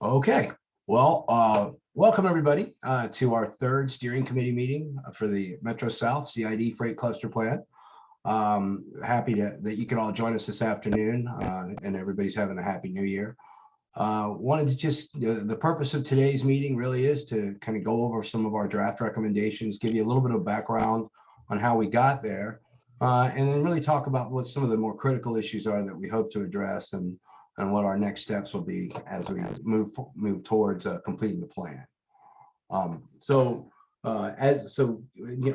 Okay, well, welcome everybody to our third steering committee meeting for the Metro South CID Freight Cluster Plan. Happy that you can all join us this afternoon and everybody's having a happy new year. Wanted to just, the purpose of today's meeting really is to kind of go over some of our draft recommendations, give you a little bit of background on how we got there, and then really talk about what some of the more critical issues are that we hope to address and what our next steps will be as we move towards completing the plan.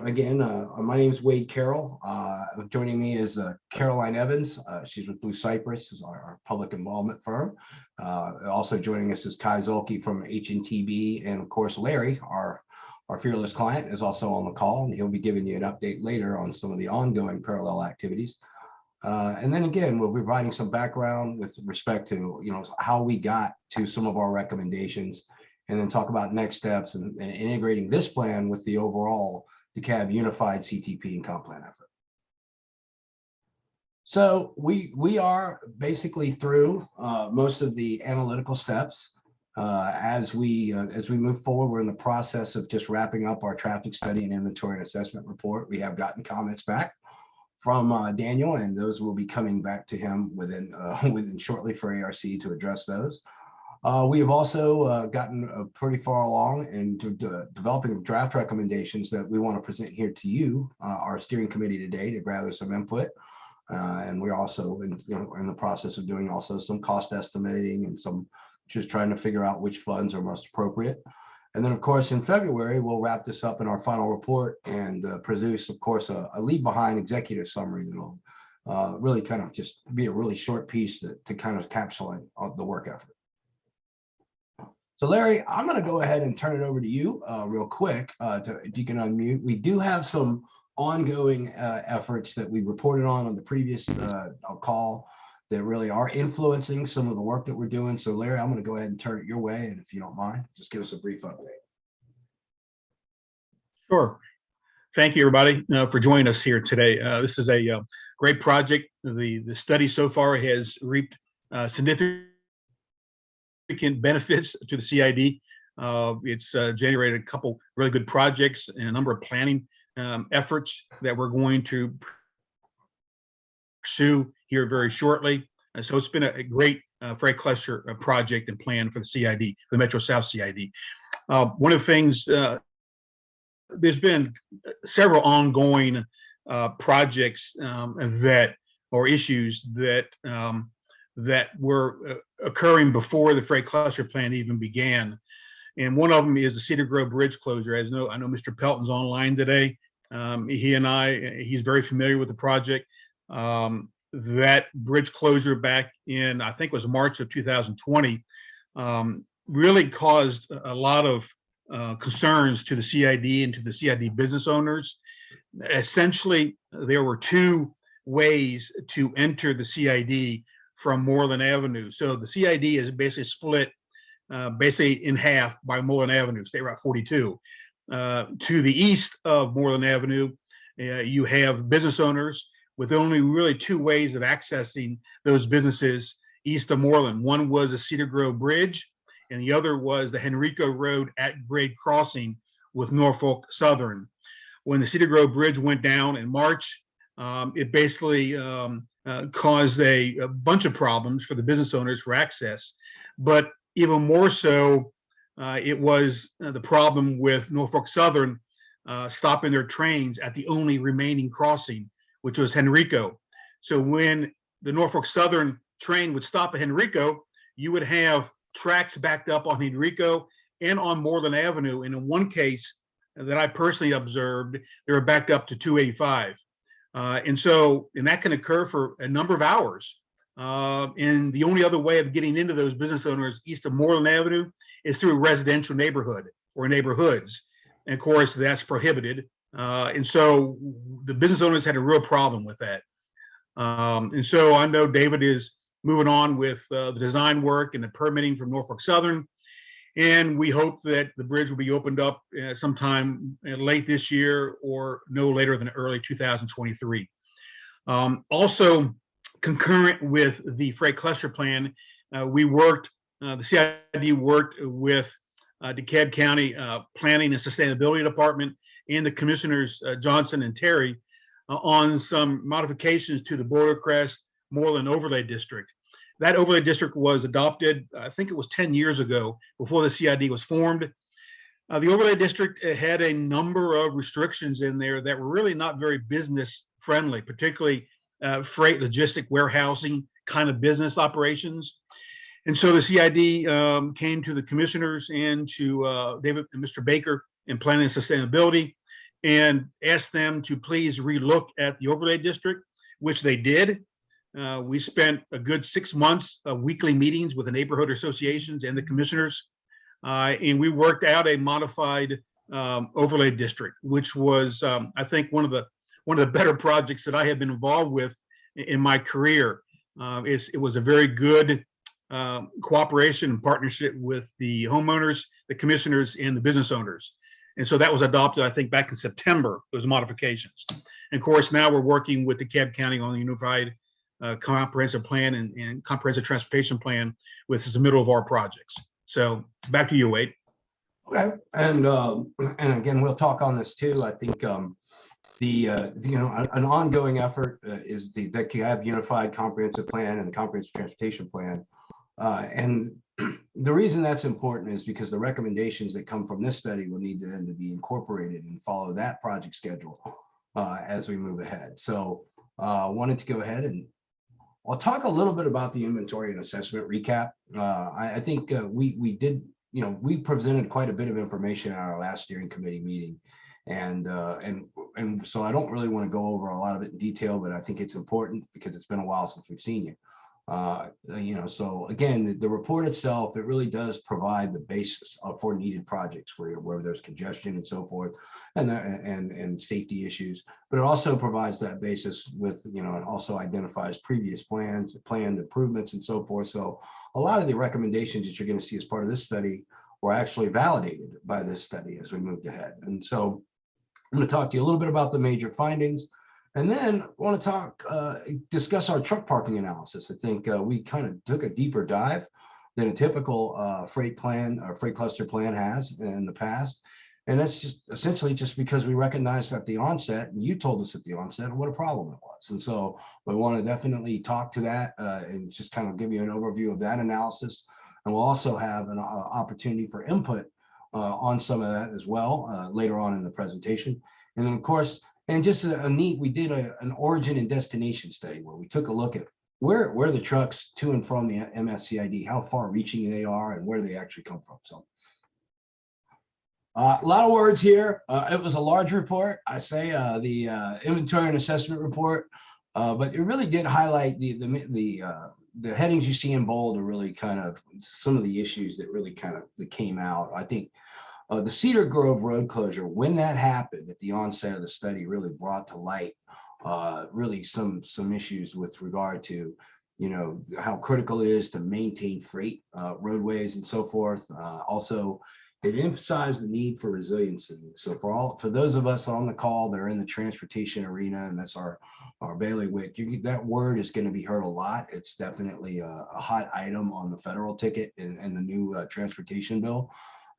Again, my name is Wade Carroll. Joining me is Caroline Evans. She's with Blue Cypress, is our public involvement firm. Also joining us is Kai Zolke from HNTB, and of course Larry, our fearless client, is also on the call, and he'll be giving you an update later on some of the ongoing parallel activities. And then again, we'll be providing some background with respect to how we got to some of our recommendations, and then talk about next steps and integrating this plan with the overall DeKalb unified CTP and comp plan effort. So we are basically through most of the analytical steps. As we move forward, we're in the process of just wrapping up our traffic study and inventory and assessment report. We have gotten comments back from Daniel, and those will be coming back to him within shortly for ARC to address those. We have also gotten pretty far along into developing draft recommendations that we want to present here to you, our steering committee today, to gather some input. And we're also in the process of doing also some cost estimating and some just trying to figure out which funds are most appropriate. And then, of course, in February, we'll wrap this up in our final report and produce, of course, a leave behind executive summary that'll really kind of just be a really short piece to kind of encapsulate the work effort. So, Larry, I'm going to go ahead and turn it over to you real quick if you can unmute. We do have some ongoing efforts that we reported on the previous call that really are influencing some of the work that we're doing. So Larry, I'm going to go ahead and turn it your way. And if you don't mind, just give us a brief update. Sure. Thank you, everybody, for joining us here today. This is a great project. The study so far has reaped significant benefits to the CID. It's generated a couple really good projects and a number of planning efforts that we're going to pursue here very shortly. So it's been a great freight cluster project and plan for the CID, for the Metro South CID. One of the things, there's been several ongoing projects or issues that were occurring before the freight cluster plan even began. And one of them is the Cedar Grove Bridge closure. As I know Mr. Pelton's online today. He's very familiar with the project. That bridge closure back in, I think it was March of 2020, really caused a lot of concerns to the CID and to the CID business owners. Essentially, there were two ways to enter the CID from Moreland Avenue. So the CID is basically split in half by Moreland Avenue, State Route 42. To the east of Moreland Avenue, you have business owners with only really two ways of accessing those businesses east of Moreland. One was the Cedar Grove Bridge, and the other was the Henrico Road at grade crossing with Norfolk Southern. When the Cedar Grove Bridge went down in March, it basically caused a bunch of problems for the business owners for access. But even more so, it was the problem with Norfolk Southern stopping their trains at the only remaining crossing, which was Henrico. So when the Norfolk Southern train would stop at Henrico, you would have tracks backed up on Henrico and on Moreland Avenue. And in one case that I personally observed, they were backed up to 285. And that can occur for a number of hours. And the only other way of getting into those business owners east of Moreland Avenue is through a residential neighborhood or neighborhoods. And of course, that's prohibited. And so the business owners had a real problem with that. And so I know David is moving on with the design work and the permitting from Norfolk Southern. And we hope that the bridge will be opened up sometime late this year or no later than early 2023. Also, concurrent with the freight cluster plan, we worked the CID worked with DeKalb County Planning and Sustainability Department and the Commissioners Johnson and Terry on some modifications to the Border Crest Moreland Overlay District. That overlay district was adopted, I think it was 10 years ago, before the CID was formed. The overlay district had a number of restrictions in there that were really not very business friendly, particularly freight, logistic, warehousing kind of business operations. And so the CID came to the commissioners and to David and Mr. Baker in Planning and Sustainability and asked them to please relook at the overlay district, which they did. We spent a good 6 months of weekly meetings with the neighborhood associations and the commissioners, and we worked out a modified overlay district, which was, I think, one of the better projects that I have been involved with in my career. It was a very good cooperation and partnership with the homeowners, the commissioners, and the business owners. And so that was adopted, I think, back in September, those modifications. And of course, now we're working with DeKalb County on the unified comprehensive plan and comprehensive transportation plan with the submittal of our projects. So back to you, Wade. Okay, and again, we'll talk on this too. I think an ongoing effort is the DeKalb Unified Comprehensive Plan and the Comprehensive Transportation Plan. And the reason that's important is because the recommendations that come from this study will need to be incorporated and follow that project schedule as we move ahead. So I wanted to go ahead and I'll talk a little bit about the inventory and assessment recap. I think we did, we presented quite a bit of information at our last steering committee meeting. And so I don't really want to go over a lot of it in detail, but I think it's important because it's been a while since we've seen you. So again, the report itself, it really does provide the basis for needed projects where there's congestion and so forth, and safety issues. But it also provides that basis with, it also identifies previous planned improvements and so forth. So a lot of the recommendations that you're going to see as part of this study were actually validated by this study as we moved ahead. And so I'm going to talk to you a little bit about the major findings. And then I want to discuss our truck parking analysis. I think we kind of took a deeper dive than a typical freight plan or freight cluster plan has in the past. And that's just essentially just because we recognized at the onset, and you told us at the onset, what a problem it was. And so we want to definitely talk to that and just kind of give you an overview of that analysis. And we'll also have an opportunity for input on some of that as well later on in the presentation. And then of course, and just we did an origin and destination study where we took a look at where the trucks to and from the MSCID, how far reaching they are and where they actually come from. So a lot of words here. It was a large report. I say the inventory and assessment report, but it really did highlight the headings you see in bold are really kind of some of the issues that really kind of came out. I think the Cedar Grove road closure, when that happened at the onset of the study, really brought to light really some issues with regard to, how critical it is to maintain freight roadways and so forth. Also, it emphasized the need for resiliency. So for those of us on the call that are in the transportation arena, and that's our bailiwick, that word is going to be heard a lot. It's definitely a hot item on the federal ticket in the new transportation bill.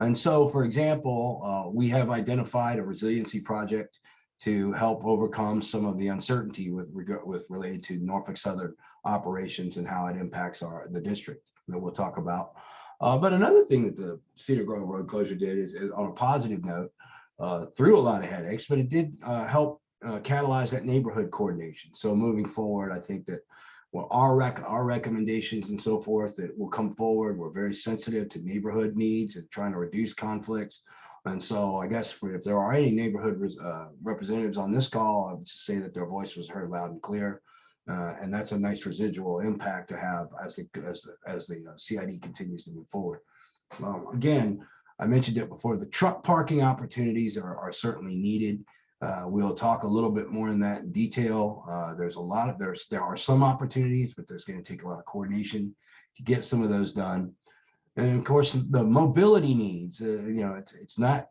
And so, for example, we have identified a resiliency project to help overcome some of the uncertainty related to Norfolk Southern operations and how it impacts the district that we'll talk about. But another thing that the Cedar Grove road closure did is on a positive note, through a lot of headaches, but it did help catalyze that neighborhood coordination. So moving forward, I think that our recommendations and so forth that will come forward, we're very sensitive to neighborhood needs and trying to reduce conflicts. And so I guess if there are any neighborhood representatives on this call, I would just say that their voice was heard loud and clear. And that's a nice residual impact to have as the CID continues to move forward. Again, I mentioned it before, the truck parking opportunities are certainly needed. We'll talk a little bit more in that in detail. There are some opportunities, but there's going to take a lot of coordination to get some of those done. And of course, the mobility needs, it's not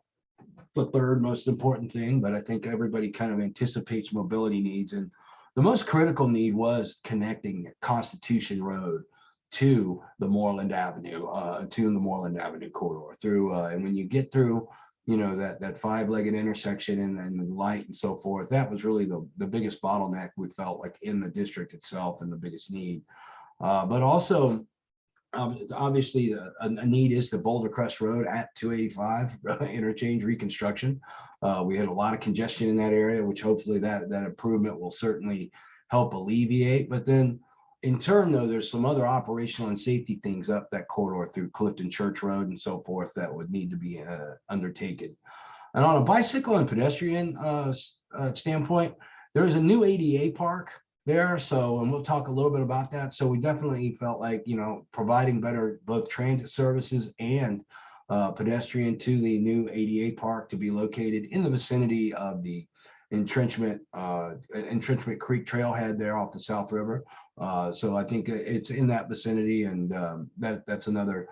the third most important thing, but I think everybody kind of anticipates mobility needs. And the most critical need was connecting Constitution Road to the Moreland Avenue, corridor through. And when you get through, that five-legged intersection and the light and so forth, that was really the biggest bottleneck we felt like in the district itself and the biggest need. But also, obviously, a need is the Boulder Crest Road at 285 interchange reconstruction. We had a lot of congestion in that area, which hopefully that improvement will certainly help alleviate. But then in turn, though, there's some other operational and safety things up that corridor through Clifton Church Road and so forth that would need to be undertaken. And on a bicycle and pedestrian standpoint, there's a new ADA park there. So, and we'll talk a little bit about that. So we definitely felt like, providing better both transit services and pedestrian to the new ADA park to be located in the vicinity of the Entrenchment Creek trailhead there off the South River. So I think it's in that vicinity, and that's another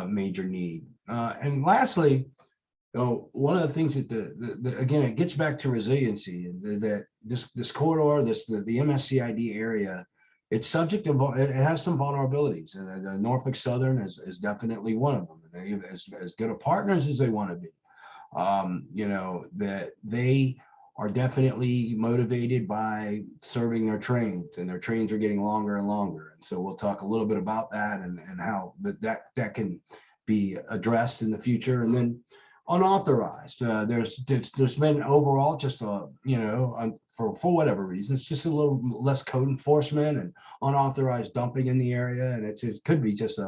major need. And lastly, one of the things that again, it gets back to resiliency, that this corridor, the MSCID area, it's subject to, it has some vulnerabilities, and the Norfolk Southern is definitely one of them. And as good of partners as they want to be, that they are definitely motivated by serving their trains, and their trains are getting longer and longer. And so we'll talk a little bit about that and how that can be addressed in the future. And then unauthorized, there's been overall just for whatever reasons, just a little less code enforcement and unauthorized dumping in the area. And it could be just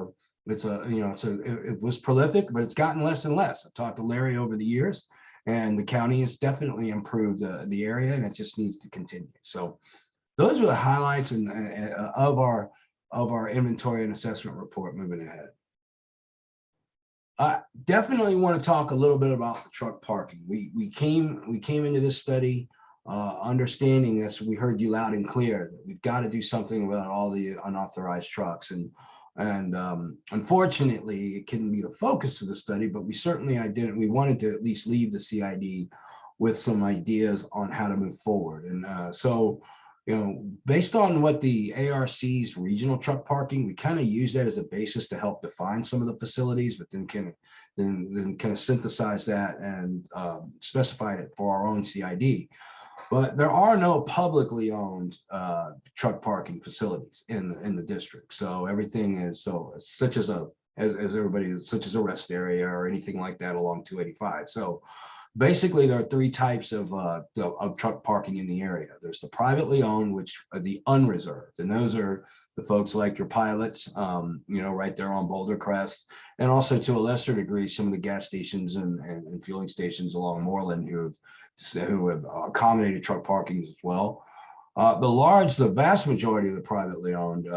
it was prolific, but it's gotten less and less. I've talked to Larry over the years, and the county has definitely improved the area, and it just needs to continue. So those are the highlights of our inventory and assessment report moving ahead. I definitely want to talk a little bit about the truck parking. We came into this study understanding this. We heard you loud and clear that we've got to do something about all the unauthorized trucks, and unfortunately, it couldn't be the focus of the study, but we certainly we wanted to at least leave the CID with some ideas on how to move forward. And so, based on what the ARC's regional truck parking, we kind of use that as a basis to help define some of the facilities, but then kind of synthesize that and specify it for our own CID. But there are no publicly owned truck parking facilities in the district. So everything is such as a rest area or anything like that along 285. So basically, there are three types of truck parking in the area. There's the privately owned, which are the unreserved, and those are the folks like your pilots, right there on Boulder Crest, and also to a lesser degree, some of the gas stations and fueling stations along Moreland who have accommodated truck parking as well. The vast majority of the privately owned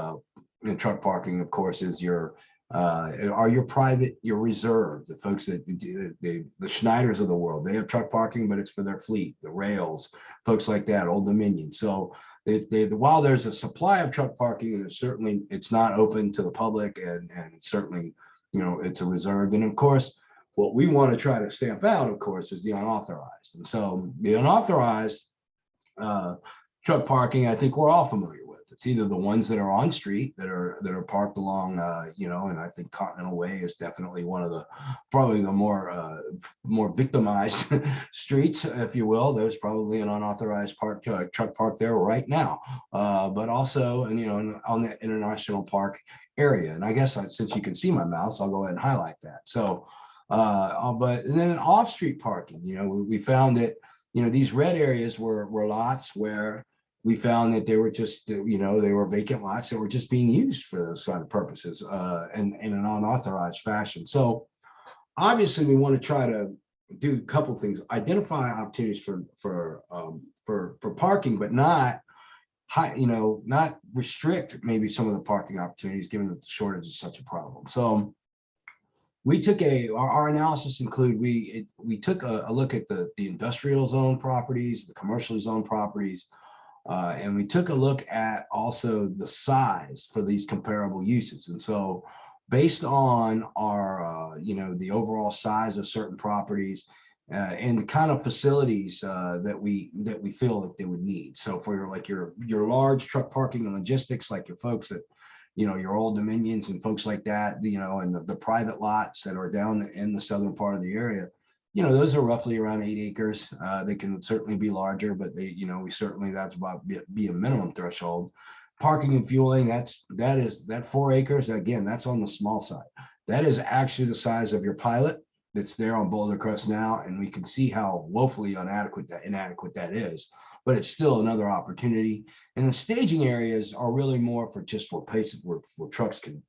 truck parking, of course, is your private, your reserved, the folks that the Schneiders of the world. They have truck parking, but it's for their fleet, the rails, folks like that, Old Dominion. So while there's a supply of truck parking, it's not open to the public, and it's certainly, it's a reserved. And of course, what we want to try to stamp out, of course, is the unauthorized. And so the unauthorized truck parking, I think we're all familiar with. It's either the ones that are on street that are parked along, and I think Continental Way is definitely one of probably the more victimized streets, if you will. There's probably an unauthorized truck park there right now, but also, on the International Park area. And I guess since you can see my mouse, I'll go ahead and highlight that. So, but and then off-street parking, we found that these red areas were lots where we found that they were just, they were vacant lots that were just being used for those kind of purposes in an unauthorized fashion. So obviously we want to try to do a couple of things: identify opportunities for parking, but not not restrict maybe some of the parking opportunities, given that the shortage is such a problem. So we took our analysis include, we took a look at the industrial zone properties, the commercial zone properties, and we took a look at also the size for these comparable uses. And so based on our, the overall size of certain properties and the kind of facilities that we feel that they would need. So for your large truck parking and logistics, like your folks that, your Old Dominions and folks like that, and the private lots that are down in the southern part of the area, those are roughly around 8 acres. They can certainly be larger, but we certainly, that's about be a minimum threshold. Parking and fueling, that 4 acres, again, that's on the small side. That is actually the size of your pilot that's there on Boulder Crest now, and we can see how woefully inadequate that is. But it's still another opportunity. And the staging areas are really more for just for places where trucks can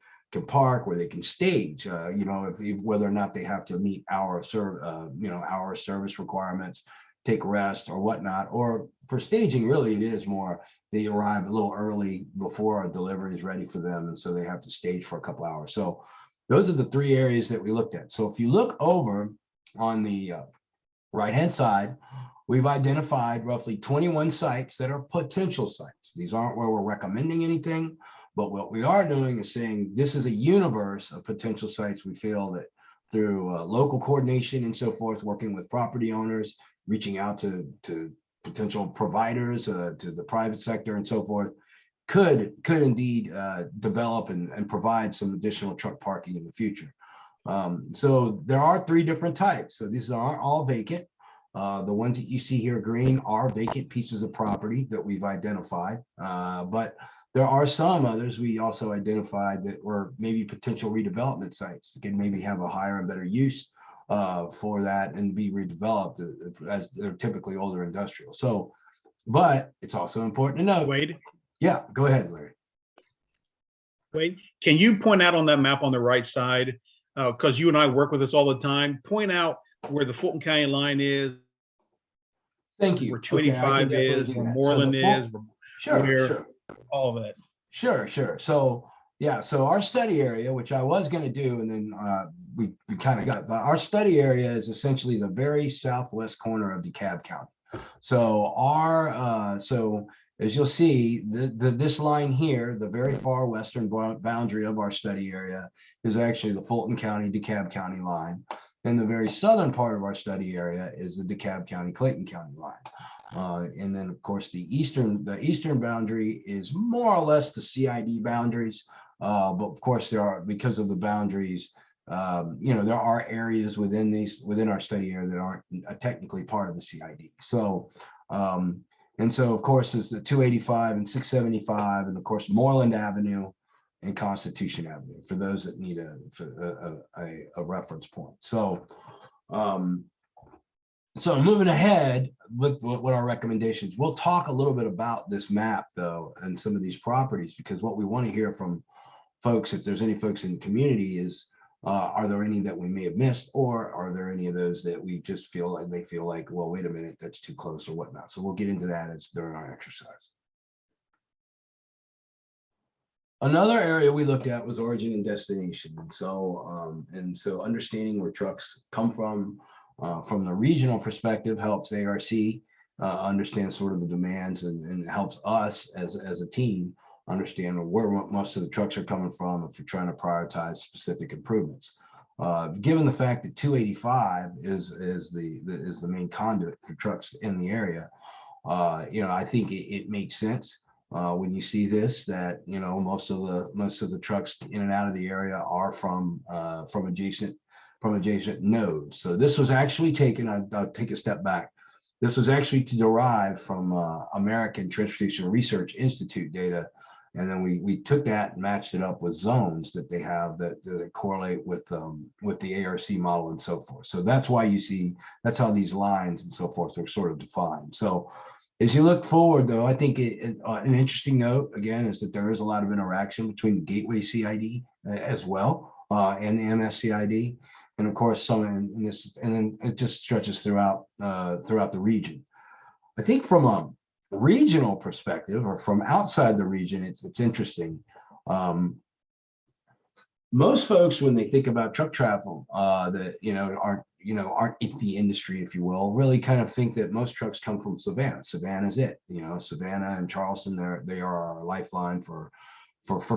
park, where they can stage. Whether or not they have to meet hour of service requirements, take rest or whatnot. Or for staging, really, it is more they arrive a little early before our delivery is ready for them, and so they have to stage for a couple hours. So those are the 3 areas that we looked at. So if you look over on the right-hand side, we've identified roughly 21 sites that are potential sites. These aren't where we're recommending anything, but what we are doing is saying this is a universe of potential sites. We feel that through local coordination and so forth, working with property owners, reaching out to potential providers, to the private sector and so forth, could indeed develop and provide some additional truck parking in the future. So there are 3 different types. So these aren't all vacant. The ones that you see here green are vacant pieces of property that we've identified, but there are some others we also identified that were maybe potential redevelopment sites that can maybe have a higher and better use for that and be redeveloped, as they're typically older industrial. So, but it's also important to note. Wade, Yeah, go ahead, Larry. Wade, can you point out on that map on the right side, because you and I work with this all the time, point out where the Fulton County line is, Thank you. where 285 is, where Moreland is, Sure. All of that. Sure. So yeah, so our study area, which I was going to do, and then we kind of got, our study area is essentially the very southwest corner of DeKalb County. So so as you'll see, this line here, the very far western boundary of our study area, is actually the Fulton County, DeKalb County line. And the very southern part of our study area is the DeKalb County, Clayton County line. And then, of course, the eastern boundary is more or less the CID boundaries. But of course, there are, because of the boundaries, there are areas within our study area that aren't technically part of the CID. So, and so, of course, is the 285 and 675, and of course, Moreland Avenue and Constitution Avenue, for those that need a reference point. So, so moving ahead with what our recommendations, we'll talk a little bit about this map though, and some of these properties, because what we want to hear from folks, if there's any folks in the community, is are there any that we may have missed, or are there any of those that we just feel like they feel like, well, wait a minute, that's too close or whatnot. So we'll get into that during our exercise. Another area we looked at was origin and destination. And so understanding where trucks come from the regional perspective helps ARC understand sort of the demands, and helps us as a team understand where most of the trucks are coming from if you're trying to prioritize specific improvements. Given the fact that 285 is the main conduit for trucks in the area, I think it makes sense when you see this, that most of the trucks in and out of the area are from adjacent nodes. So this was actually taken, I'll take a step back. This was actually derived from American Transportation Research Institute data. And then we took that and matched it up with zones that they have that correlate with the ARC model and so forth. So that's why you see, that's how these lines and so forth are sort of defined. So as you look forward, though, I think an interesting note, again, is that there is a lot of interaction between the Gateway CID as well and the MSCID. And of course, some in this, and then it just stretches throughout the region. I think from a regional perspective, or from outside the region, it's interesting. Most folks, when they think about truck travel, that aren't in the industry, if you will, really kind of think that most trucks come from Savannah. Savannah's it. Savannah and Charleston, they are our lifeline for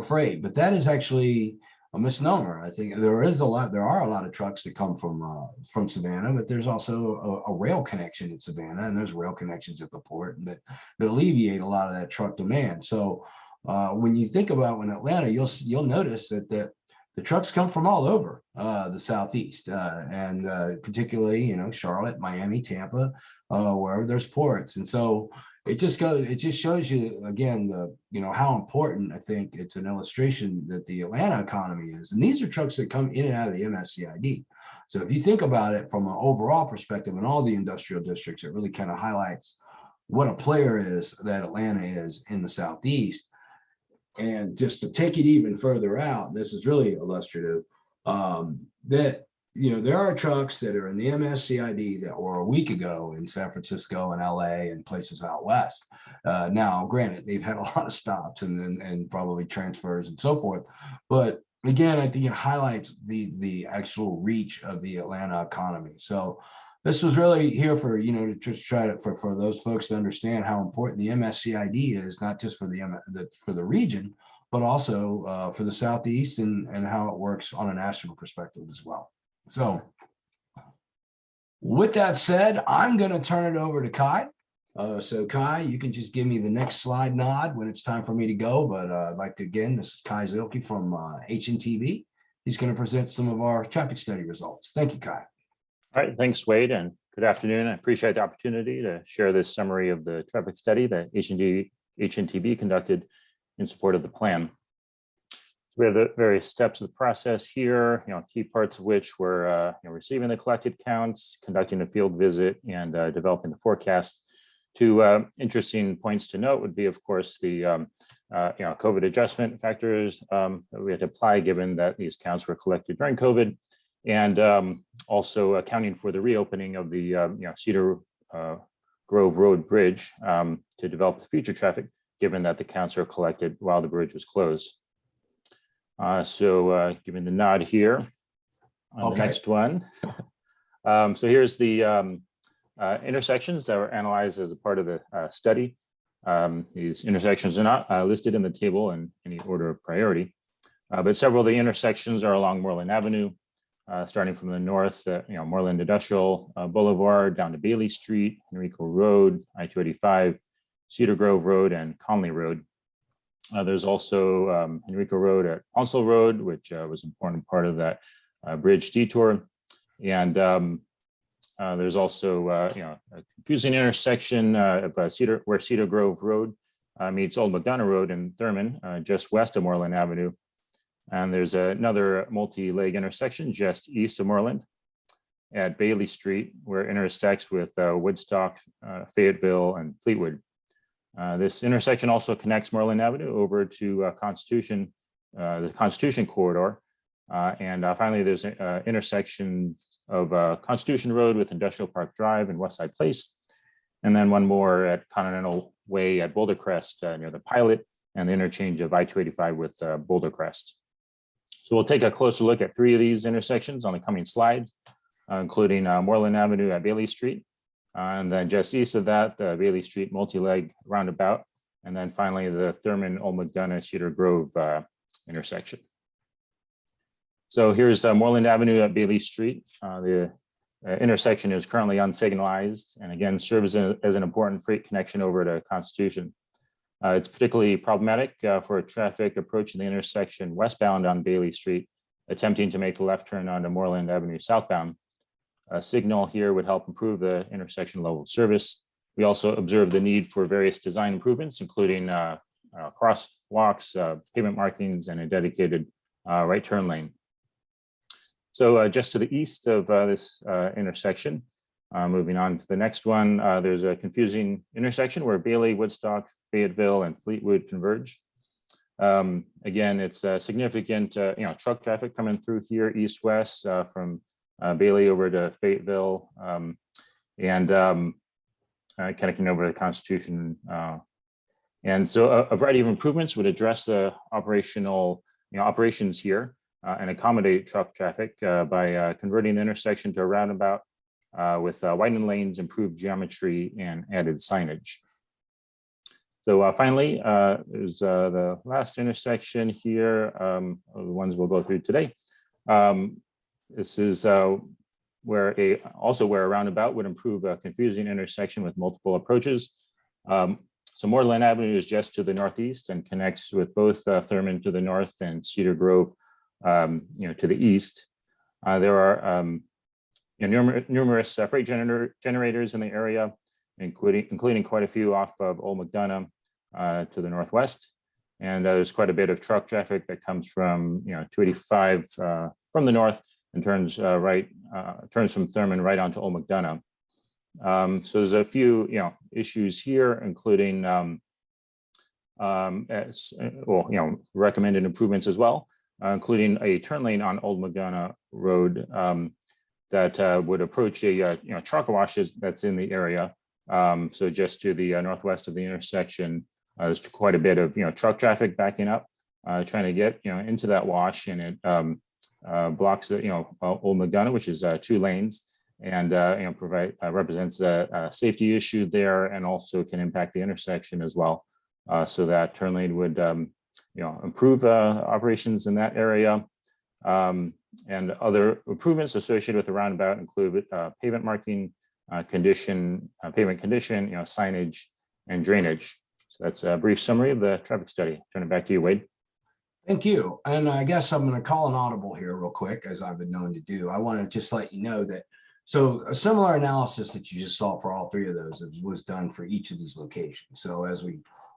freight. But that is actually a misnomer. I think there are a lot of trucks that come from Savannah, but there's also a rail connection in Savannah, and there's rail connections at the port that alleviate a lot of that truck demand. So when you think about when Atlanta, you'll notice that the trucks come from all over the Southeast, and particularly, Charlotte, Miami, Tampa, wherever there's ports. And so it just shows you again, how important, I think it's an illustration that the Atlanta economy is. And these are trucks that come in and out of the MSCID. So if you think about it from an overall perspective in all the industrial districts, it really kind of highlights what a player is that Atlanta is in the Southeast. And just to take it even further out, this is really illustrative, that, there are trucks that are in the MSCID that were a week ago in San Francisco and LA and places out west. Now, granted, they've had a lot of stops and probably transfers and so forth. But again, I think it highlights the actual reach of the Atlanta economy. So this was really here for, to just try to, for those folks to understand how important the MSCID is, not just for the region, but also for the Southeast and how it works on a national perspective as well. So with that said, I'm going to turn it over to Kai. So Kai, you can just give me the next slide nod when it's time for me to go. But I'd like to, again, this is Kai Zielke from HNTB. He's going to present some of our traffic study results. Thank you, Kai. All right, thanks, Wade, and good afternoon. I appreciate the opportunity to share this summary of the traffic study that HNTB conducted in support of the plan. So we have the various steps of the process here, key parts of which were receiving the collected counts, conducting a field visit, and developing the forecast. Two interesting points to note would be, of course, the COVID adjustment factors that we had to apply given that these counts were collected during COVID, and also accounting for the reopening of the Cedar Grove Road Bridge to develop the future traffic, given that the counts are collected while the bridge was closed. So giving the nod here on the next one. So here's the intersections that were analyzed as a part of the study. These intersections are not listed in the table in any order of priority, but several of the intersections are along Moreland Avenue, starting from the north, Moreland Industrial Boulevard down to Bailey Street, Enrico Road, I-285, Cedar Grove Road, and Conley Road. There's also Enrico Road at Onslow Road, which was an important part of that bridge detour. And there's also a confusing intersection of where Cedar Grove Road meets Old McDonough Road in Thurman, just west of Moreland Avenue. And there's another multi-leg intersection just east of Moreland at Bailey Street, where it intersects with Woodstock, Fayetteville, and Fleetwood. This intersection also connects Moreland Avenue over to the Constitution corridor. And finally, there's an intersection of Constitution Road with Industrial Park Drive and Westside Place. And then one more at Continental Way at Boulder Crest near the Pilot, and the interchange of I-285 with Boulder Crest. So we'll take a closer look at three of these intersections on the coming slides, including Moreland Avenue at Bailey Street, and then just east of that, the Bailey Street multi-leg roundabout, and then finally the Thurman Old McDonough Cedar Grove intersection. So here's Moreland Avenue at Bailey Street. The intersection is currently unsignalized and again serves as an important freight connection over to Constitution. It's particularly problematic for traffic approaching the intersection westbound on Bailey Street, attempting to make the left turn onto Moreland Avenue southbound. A signal here would help improve the intersection level of service. We also observed the need for various design improvements, including crosswalks, pavement markings, and a dedicated right turn lane. So just to the east of this intersection, moving on to the next one, there's a confusing intersection where Bailey, Woodstock, Fayetteville, and Fleetwood converge. Again, it's a significant truck traffic coming through here east-west from Bailey over to Fayetteville, and connecting over to Constitution. And so a variety of improvements would address the operations here and accommodate truck traffic by converting the intersection to a roundabout with widened lanes, improved geometry, and added signage. So finally, is the last intersection here, the ones we'll go through today. This is where a roundabout would improve a confusing intersection with multiple approaches. So Moreland Avenue is just to the northeast and connects with both Thurman to the north and Cedar Grove, to the east. There are numerous freight generators in the area, including quite a few off of Old McDonough to the northwest. And there's quite a bit of truck traffic that comes from 285 from the north and turns turns from Thurman right onto Old McDonough. So there's a few issues here, including recommended improvements as well, including a turn lane on Old McDonough Road that would approach a truck wash that's in the area. So just to the northwest of the intersection, there's quite a bit of truck traffic backing up, trying to get into that wash, and it blocks the Old McDonough, which is 2 lanes, and represents a safety issue there, and also can impact the intersection as well. So that turn lane would improve operations in that area. And other improvements associated with the roundabout include pavement marking, pavement condition, signage, and drainage. So that's a brief summary of the traffic study. Turn it back to you, Wade. Thank you. And I guess I'm going to call an audible here real quick, as I've been known to do. I want to just let you know that, so a similar analysis that you just saw for all 3 of those was done for each of these locations. So as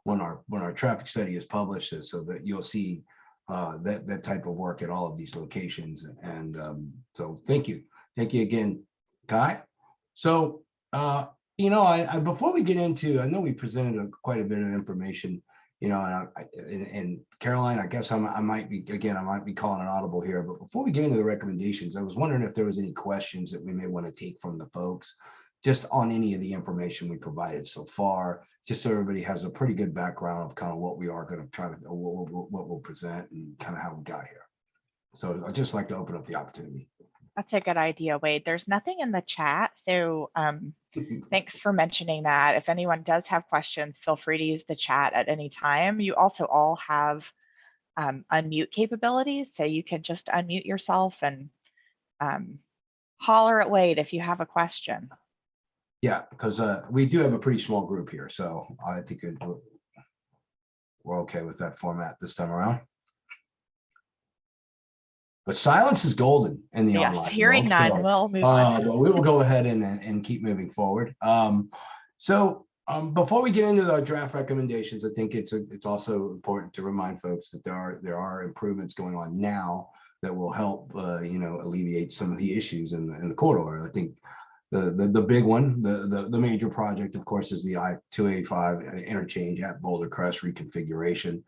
when our traffic study is published, so that you'll see that type of work at all of these locations. And so thank you again, Kai. So before we get into, I know we presented quite a bit of information, and Caroline, I guess I might be calling an audible here, but before we get into the recommendations, I was wondering if there was any questions that we may want to take from the folks just on any of the information we provided so far, just so everybody has a pretty good background of kind of what we are going to try to, what we'll present and kind of how we got here. So I'd just like to open up the opportunity. That's a good idea, Wade. There's nothing in the chat, so thanks for mentioning that. If anyone does have questions, feel free to use the chat at any time. You also all have unmute capabilities, so you can just unmute yourself and holler at Wade if you have a question. Yeah, because we do have a pretty small group here, so I think we're okay with that format this time around. But silence is golden in the online. Yes, hearing world, none, we'll move on. But we will go ahead and keep moving forward. Before we get into our draft recommendations, I think it's also important to remind folks that there are improvements going on now that will help alleviate some of the issues in the corridor. I think the big one, the major project, of course, is the I-285 interchange at Boulder Crest reconfiguration.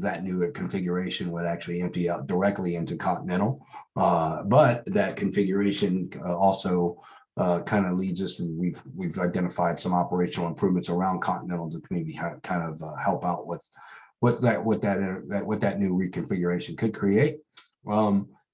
That new configuration would actually empty out directly into Continental, but that configuration also kind of leads us, and we've identified some operational improvements around Continental to maybe kind of help out with what that new reconfiguration could create.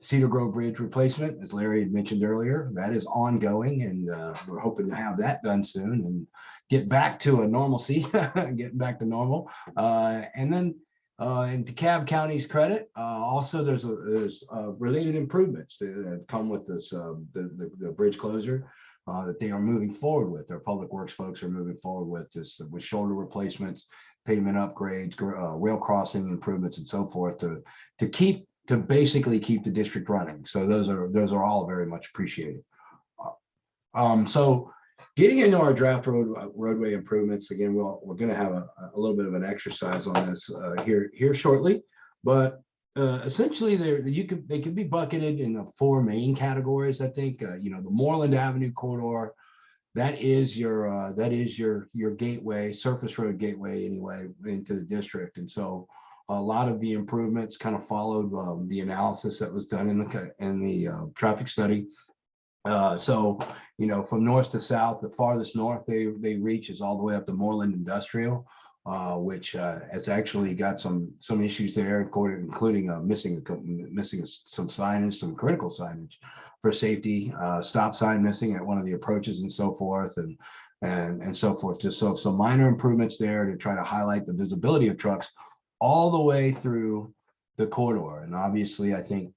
Cedar Grove Bridge replacement, as Larry had mentioned earlier, that is ongoing, and we're hoping to have that done soon and get back to a normalcy, getting back to normal, and then. In DeKalb County's credit, also there's related improvements that come with this the bridge closure that they are moving forward with. Their public works folks are moving forward with shoulder replacements, pavement upgrades, rail crossing improvements, and so forth to basically keep the district running. So those are all very much appreciated. So getting into our draft roadway improvements, again, we're going to have a little bit of an exercise on this here shortly, but essentially they can be bucketed in 4 main categories. I think the Moreland Avenue corridor, that is your gateway, surface road gateway anyway into the district, and so a lot of the improvements kind of followed the analysis that was done in the traffic study. So from north to south, the farthest north they reach is all the way up to Moreland Industrial, which has actually got some issues there, including missing some signage, some critical signage for safety, stop sign missing at one of the approaches, and so forth, and so forth. Just so minor improvements there to try to highlight the visibility of trucks all the way through the corridor. And obviously, I think.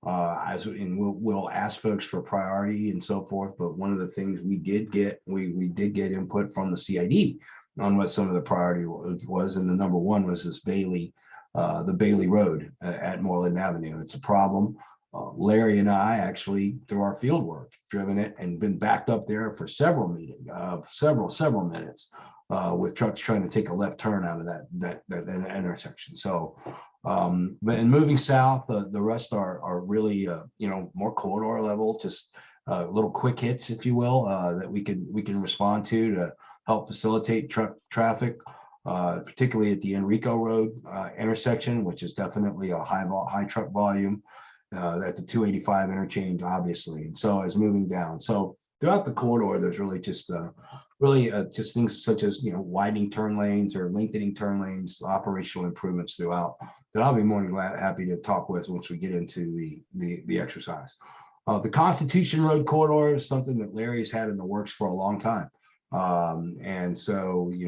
We'll ask folks for priority and so forth, but one of the things we did get input from the CID what some of the priority was, and the number one was this the Bailey Road at Moreland Avenue. It's a problem. Larry and I actually, through our field work, driven it and been backed up there for several minutes with trucks trying to take a left turn out of that intersection. So, but in moving south, the rest are really more corridor level, just little quick hits, if you will, that we can respond to help facilitate truck traffic. Particularly at the Enrico Road intersection, which is definitely a high truck volume at the 285 interchange, obviously. And so as moving down. So throughout the corridor, there's really just things such as widening turn lanes or lengthening turn lanes, operational improvements throughout that I'll be more than happy to talk with once we get into the exercise. The Constitution Road corridor is something that Larry's had in the works for a long time. And so, he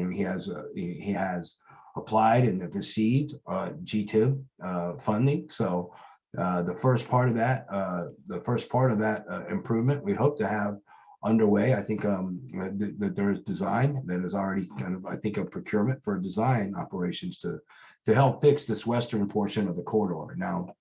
has applied and have received GTIB funding. So the first part of that improvement, we hope to have underway. I think that there's design that is already kind of, I think, a procurement for design operations to help fix this western portion of the corridor. Now,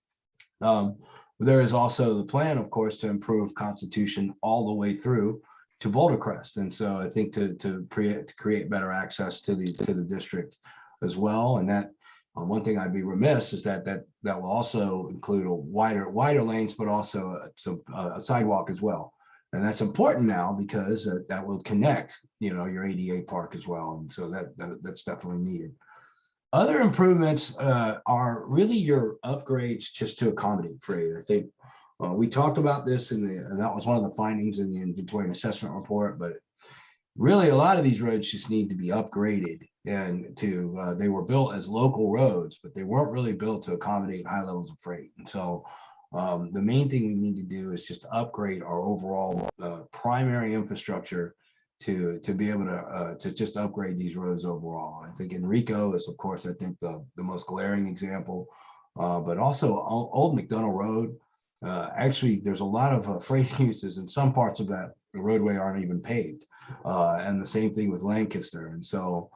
there is also the plan, of course, to improve Constitution all the way through to Boulder Crest, and so I think to create better access to the district as well. And that one thing I'd be remiss is that will also include a wider lanes, but also a sidewalk as well. And that's important now because that will connect your ADA park as well, and so that's definitely needed. Other improvements are really your upgrades just to accommodate freight. I think we talked about this and that was one of the findings in the inventory and assessment report, but really a lot of these roads just need to be upgraded and they were built as local roads, but they weren't really built to accommodate high levels of freight. And so the main thing we need to do is just upgrade our overall primary infrastructure to be able to just upgrade these roads overall. I think Enrico is, of course, I think the most glaring example, but also Old McDonald Road. Actually, there's a lot of freight uses, and some parts of that roadway aren't even paved. And the same thing with Lancaster. And so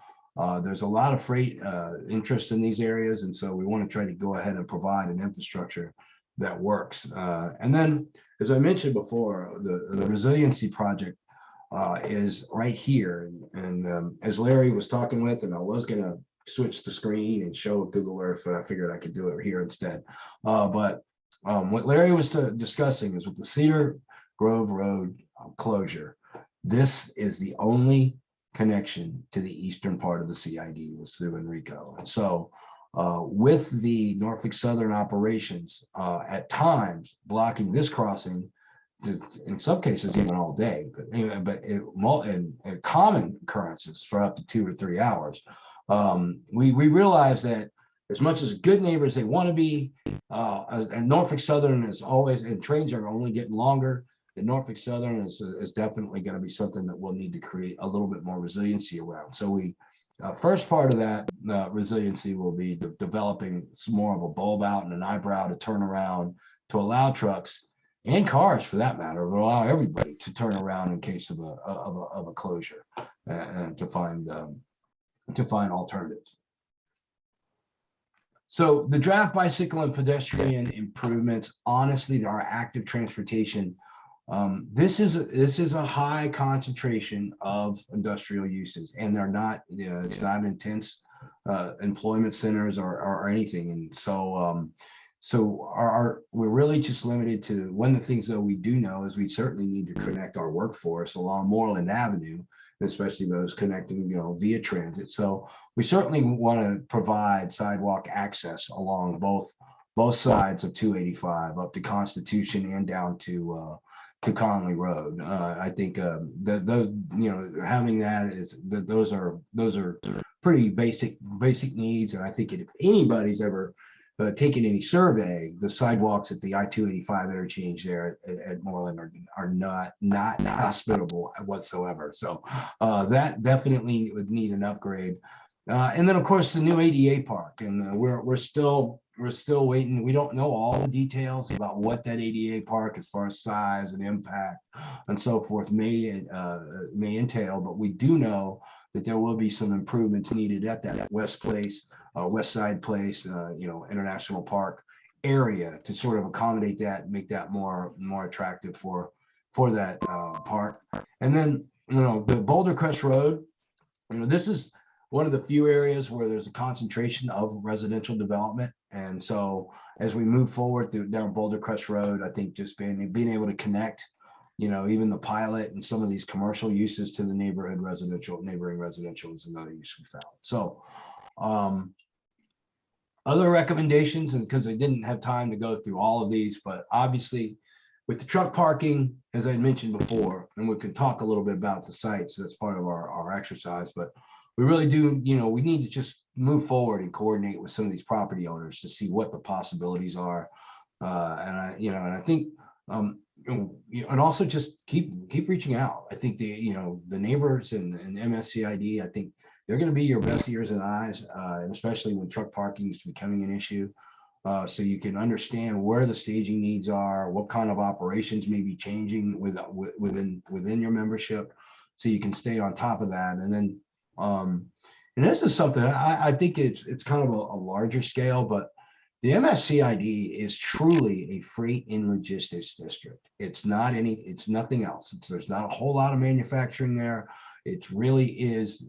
there's a lot of freight interest in these areas. And so we want to try to go ahead and provide an infrastructure that works. And then, as I mentioned before, the resiliency project is right here. And as Larry was talking with, and I was going to switch the screen and show Google Earth, but I figured I could do it here instead. But what Larry was discussing is with the Cedar Grove Road closure, this is the only connection to the eastern part of the CID was through Enrico. And so with the Norfolk Southern operations at times blocking this crossing, in some cases even all day, but in common occurrences for up to 2 or 3 hours, we realized that as much as good neighbors they want to be, and Norfolk Southern is always, and trains are only getting longer, the Norfolk Southern is definitely going to be something that we'll need to create a little bit more resiliency around. So we first part of that resiliency will be developing some more of a bulb out and an eyebrow to turn around to allow trucks and cars, for that matter, will allow everybody to turn around in case of a closure and to find alternatives. So the draft bicycle and pedestrian improvements, honestly, there are active transportation. This is a high concentration of industrial uses, and they're not, it's not intense employment centers or anything. And so we're really just limited to one of the things that we do know is we certainly need to connect our workforce along Moreland Avenue, especially those connecting, via transit. So we certainly want to provide sidewalk access along both sides of 285 up to Constitution and down to Conley Road. I think that those, having that is that those are pretty basic needs. And I think if anybody's ever taken any survey, the sidewalks at the I-285 interchange there at Moreland are not hospitable whatsoever. So that definitely would need an upgrade. And then of course the new ADA park, and we're still waiting. We don't know all the details about what that ADA park, as far as size and impact and so forth, may entail, but we do know that there will be some improvements needed at that West Side Place, International Park area to sort of accommodate that, and make that more attractive for that park. And then, the Boulder Crest Road, this is one of the few areas where there's a concentration of residential development. And so as we move forward down Boulder Crest Road, I think just being able to connect, even the pilot and some of these commercial uses to the neighboring residential is another use we found. So other recommendations, and because I didn't have time to go through all of these, but obviously with the truck parking, as I mentioned before, and we can talk a little bit about the sites, that's part of our exercise, but we really do, we need to just move forward and coordinate with some of these property owners to see what the possibilities are. And I think, and also just keep reaching out. I think the neighbors and MSCID, I think they're going to be your best ears and eyes, and especially when truck parking is becoming an issue. So you can understand where the staging needs are, what kind of operations may be changing within your membership, so you can stay on top of that. And then, and this is something I think it's kind of a larger scale, but the MSCID is truly a freight and logistics district. It's nothing else. There's not a whole lot of manufacturing there. It really is,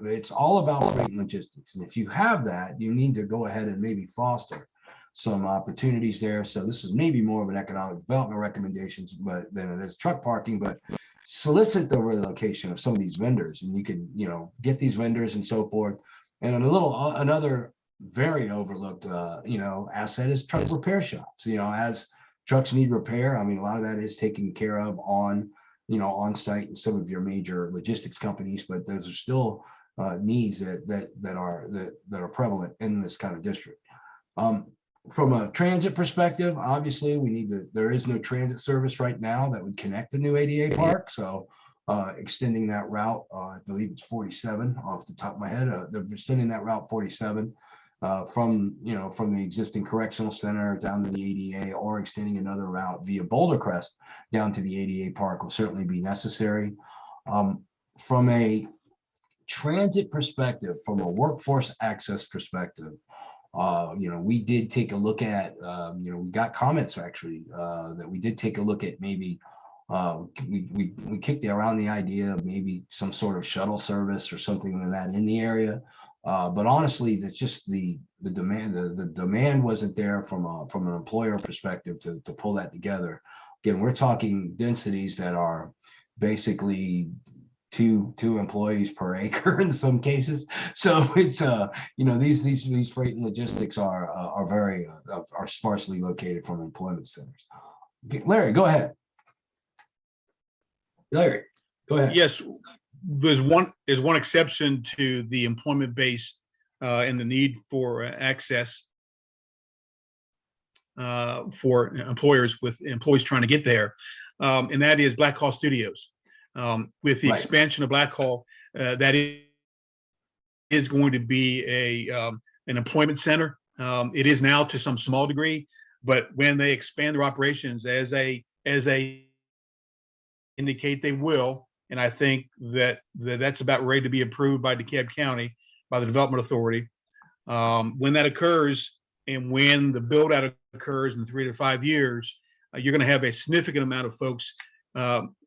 it's all about freight and logistics. And if you have that, you need to go ahead and maybe foster some opportunities there. So this is maybe more of an economic development recommendations, but than it is truck parking, but solicit the relocation of some of these vendors, and you can, get these vendors and so forth. And another very overlooked, asset is truck repair shops. As trucks need repair, I mean, a lot of that is taken care of on site in some of your major logistics companies, but those are still needs that are prevalent in this kind of district. From a transit perspective, obviously there is no transit service right now that would connect the new ADA park. So extending that route, I believe it's 47 off the top of my head, they're extending that route 47 from the existing correctional center down to the ADA, or extending another route via Boulder Crest down to the ADA park will certainly be necessary. From a transit perspective, from a workforce access perspective, we did take a look at, we got comments actually that we did take a look at maybe we kicked around the idea of maybe some sort of shuttle service or something like that in the area. But honestly, that's just the demand. The demand wasn't there from an employer perspective to pull that together. Again, we're talking densities that are basically two employees per acre in some cases. So it's these freight and logistics are very sparsely located from employment centers. Okay, Larry, go ahead. Larry, go ahead. Yes, there's one exception to the employment base and the need for access for employers with employees trying to get there, and that is Black Hall Studios. With the expansion of Black Hall, that is going to be an employment center. It is now to some small degree, but when they expand their operations, as they indicate they will, and I think that's about ready to be approved by DeKalb County, by the Development Authority. When that occurs, and when the build out occurs in 3 to 5 years, you're going to have a significant amount of folks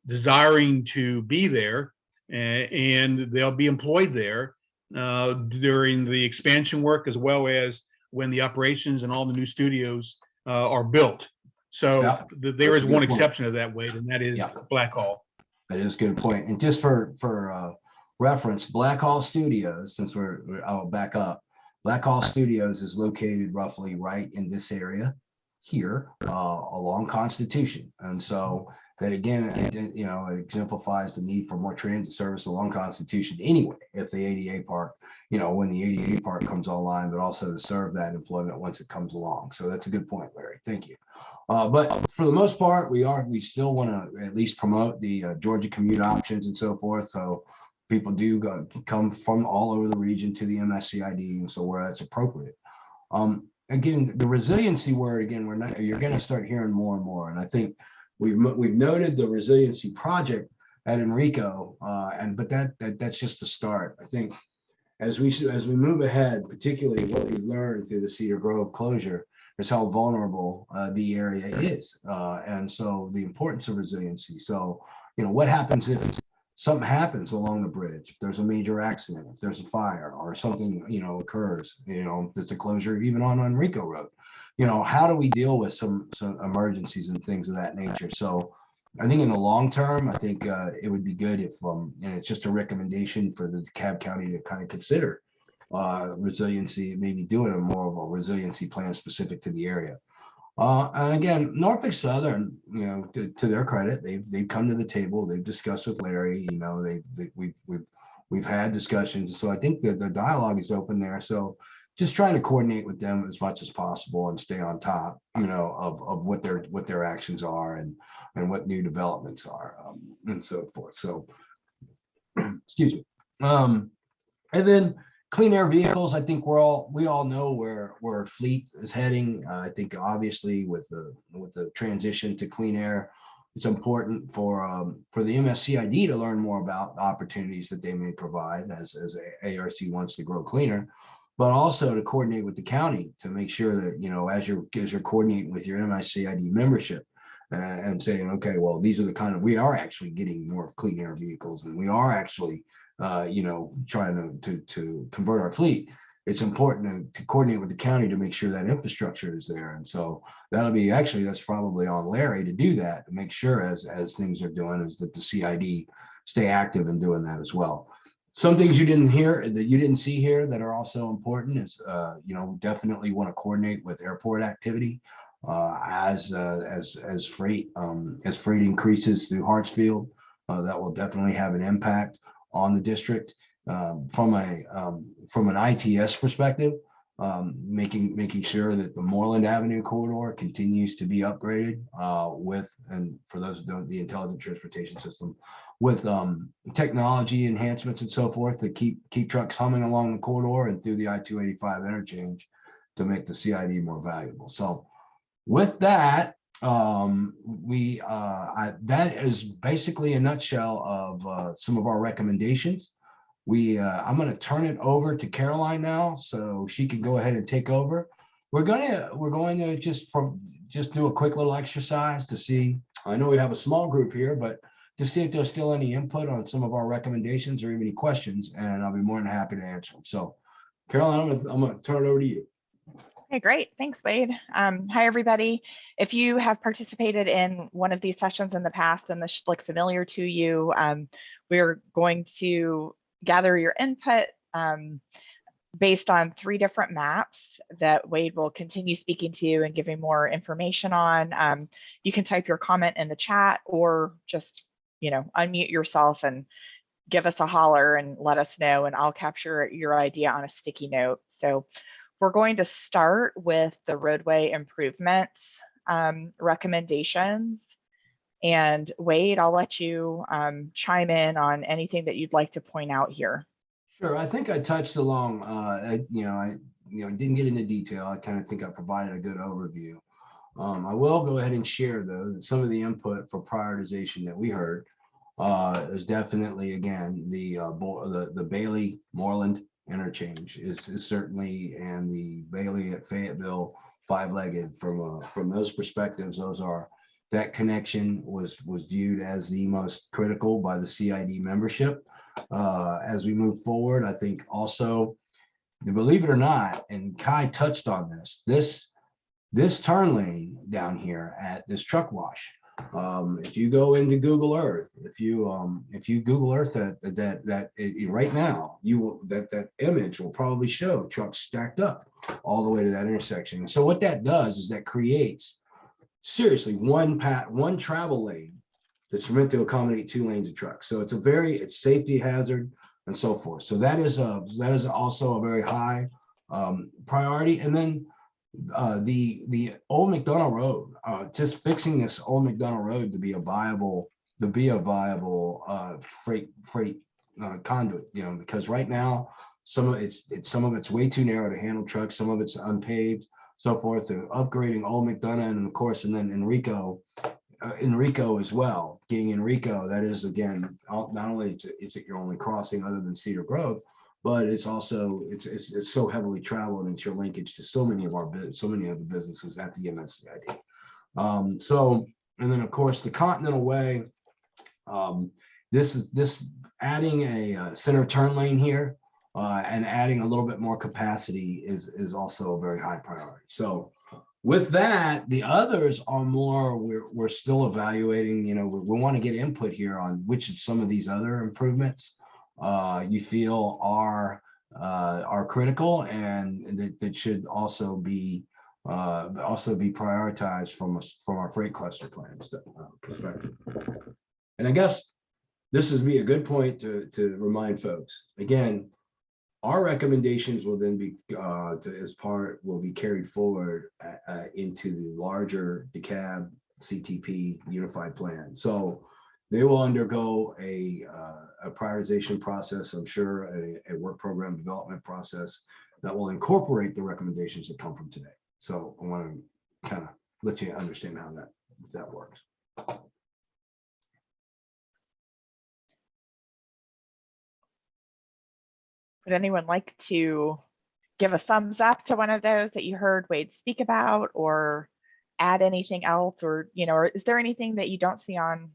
desiring to be there, and they'll be employed there during the expansion work, as well as when the operations and all the new studios are built. So there is one exception to that, Wade, and that is Black Hall. That is a good point. And just for reference, Black Hall Studios, since I'll back up, Black Hall Studios is located roughly right in this area here along Constitution. And so that again, it exemplifies the need for more transit service along Constitution anyway, if the ADA park, when the ADA park comes online, but also to serve that employment once it comes along. So that's a good point, Larry. Thank you. But for the most part, we still want to at least promote the Georgia commute options and so forth. So people do come from all over the region to the MSCID, and so where that's appropriate. Again, the resiliency word, again, you're going to start hearing more and more. And I think we've noted the resiliency project, at Enrico. But that's just the start. I think as we move ahead, particularly what we learned through the Cedar Grove closure is how vulnerable the area is, and so the importance of resiliency. So, what happens if something happens along the bridge? If there's a major accident, if there's a fire or something, occurs, if there's a closure even on Enrico Road, how do we deal with some emergencies and things of that nature? So I think in the long term, I think it would be good if, it's just a recommendation for the DeKalb County to kind of consider resiliency, maybe doing a more of a resiliency plan specific to the area. And again, Norfolk Southern, to their credit, they've come to the table. They've discussed with Larry. We've had discussions. So I think that the dialogue is open there. So just trying to coordinate with them as much as possible and stay on top, of what their actions are and what new developments are, and so forth. So, excuse me. And then clean air vehicles. I think we all know where fleet is heading. I think obviously with the transition to clean air, it's important for the MSCID to learn more about the opportunities that they may provide as ARC wants to grow cleaner, but also to coordinate with the county to make sure that, as you're coordinating with your MSCID membership and saying, okay, well, these are the kind of, we are actually getting more clean air vehicles and we are actually, trying to convert our fleet. It's important to coordinate with the county to make sure that infrastructure is there. And so that's probably on Larry to do that, to make sure as things are doing, is that the CID stay active in doing that as well. Some things you didn't see here that are also important is, definitely want to coordinate with airport activity as freight increases through Hartsfield. That will definitely have an impact on the district. From an ITS perspective, making sure that the Moreland Avenue corridor continues to be upgraded and for those who don't, the intelligent transportation system, with technology enhancements and so forth to keep trucks humming along the corridor and through the I-285 interchange to make the CID more valuable. So with that, that is basically a nutshell of some of our recommendations. I'm going to turn it over to Caroline now, so she can go ahead and take over. We're going to just do a quick little exercise to see. I know we have a small group here, but to see if there's still any input on some of our recommendations or any questions, and I'll be more than happy to answer them. So, Caroline, I'm going to turn it over to you. Okay, great. Thanks, Wade. Hi, everybody. If you have participated in one of these sessions in the past and this should look familiar to you, we're going to gather your input based on 3 different maps that Wade will continue speaking to and giving more information on. You can type your comment in the chat or just, unmute yourself and give us a holler and let us know, and I'll capture your idea on a sticky note. So we're going to start with the roadway improvements recommendations. And Wade, I'll let you chime in on anything that you'd like to point out here. Sure. I think I touched along, I didn't get into detail. I kind of think I provided a good overview. I will go ahead and share though some of the input for prioritization that we heard. Is definitely, again, the Bailey Moreland interchange is certainly, and the Bailey at Fayetteville 5-legged from those perspectives. That connection was viewed as the most critical by the CID membership. As we move forward, I think also, believe it or not, and Kai touched on this turn lane down here at this truck wash. If you go into Google Earth, if you Google Earth that right now, that image will probably show trucks stacked up all the way to that intersection. And so what that does is that creates seriously one travel lane that's meant to accommodate 2 lanes of trucks. So it's safety hazard and so forth. So that is also a very high priority. And then the old McDonald Road, just fixing this old McDonald Road to be a viable freight conduit, because right now some of it's way too narrow to handle trucks, some of it's unpaved, so forth. So upgrading old McDonough and of course, and then Enrico Enrico as well. Getting Enrico, that is again, not only is it your only crossing other than Cedar Grove, but it's also it's so heavily traveled, and it's your linkage to so many of the businesses at the MSCID. So, and then of course the Continental Way. This adding a center turn lane here and adding a little bit more capacity is also a very high priority. So with that, the others are more, we're still evaluating, we want to get input here on which of some of these other improvements you feel are critical and that should also be prioritized from our freight cluster plan perspective. And I guess this would be a good point to remind folks. Again, our recommendations will then be will be carried forward into the larger DeKalb CTP unified plan. So they will undergo a prioritization process, I'm sure, a work program development process that will incorporate the recommendations that come from today. So I want to kind of let you understand how that works. Would anyone like to give a thumbs up to one of those that you heard Wade speak about, or add anything else, or or is there anything that you don't see on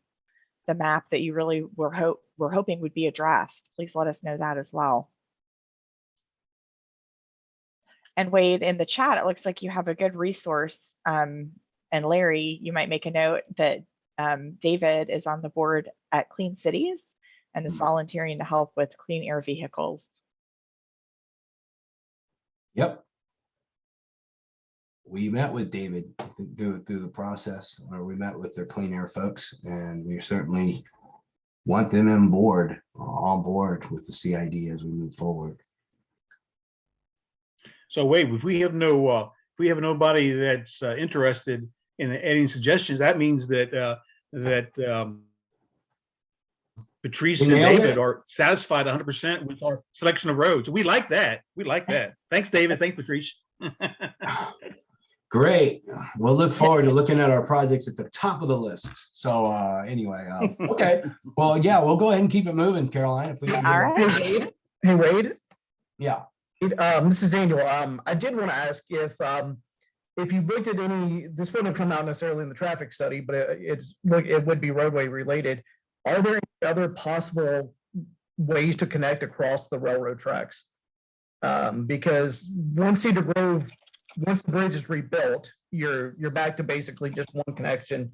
the map that you really were hoping would be addressed? Please let us know that as well. And Wade, in the chat, it looks like you have a good resource. And Larry, you might make a note that David is on the board at Clean Cities and is volunteering to help with clean air vehicles. Yep. We met with David through the process, or we met with their clean air folks, and we certainly want them on board with the CID as we move forward. So Wade, if we have nobody that's interested in adding suggestions, that means that Patrice and David are satisfied 100% with our selection of roads. We like that. We like that. Thanks, David. Thanks, Patrice. Great. We'll look forward to looking at our projects at the top of the list. So anyway, okay. Well, yeah, we'll go ahead and keep it moving, Caroline. If we All right. Hey, Wade. Yeah. This is Daniel. I did want to ask if you looked at any. This wouldn't have come out necessarily in the traffic study, but it would be roadway related. Are there any other possible ways to connect across the railroad tracks? Because once Cedar Grove, once the bridge is rebuilt, you're back to basically just one connection,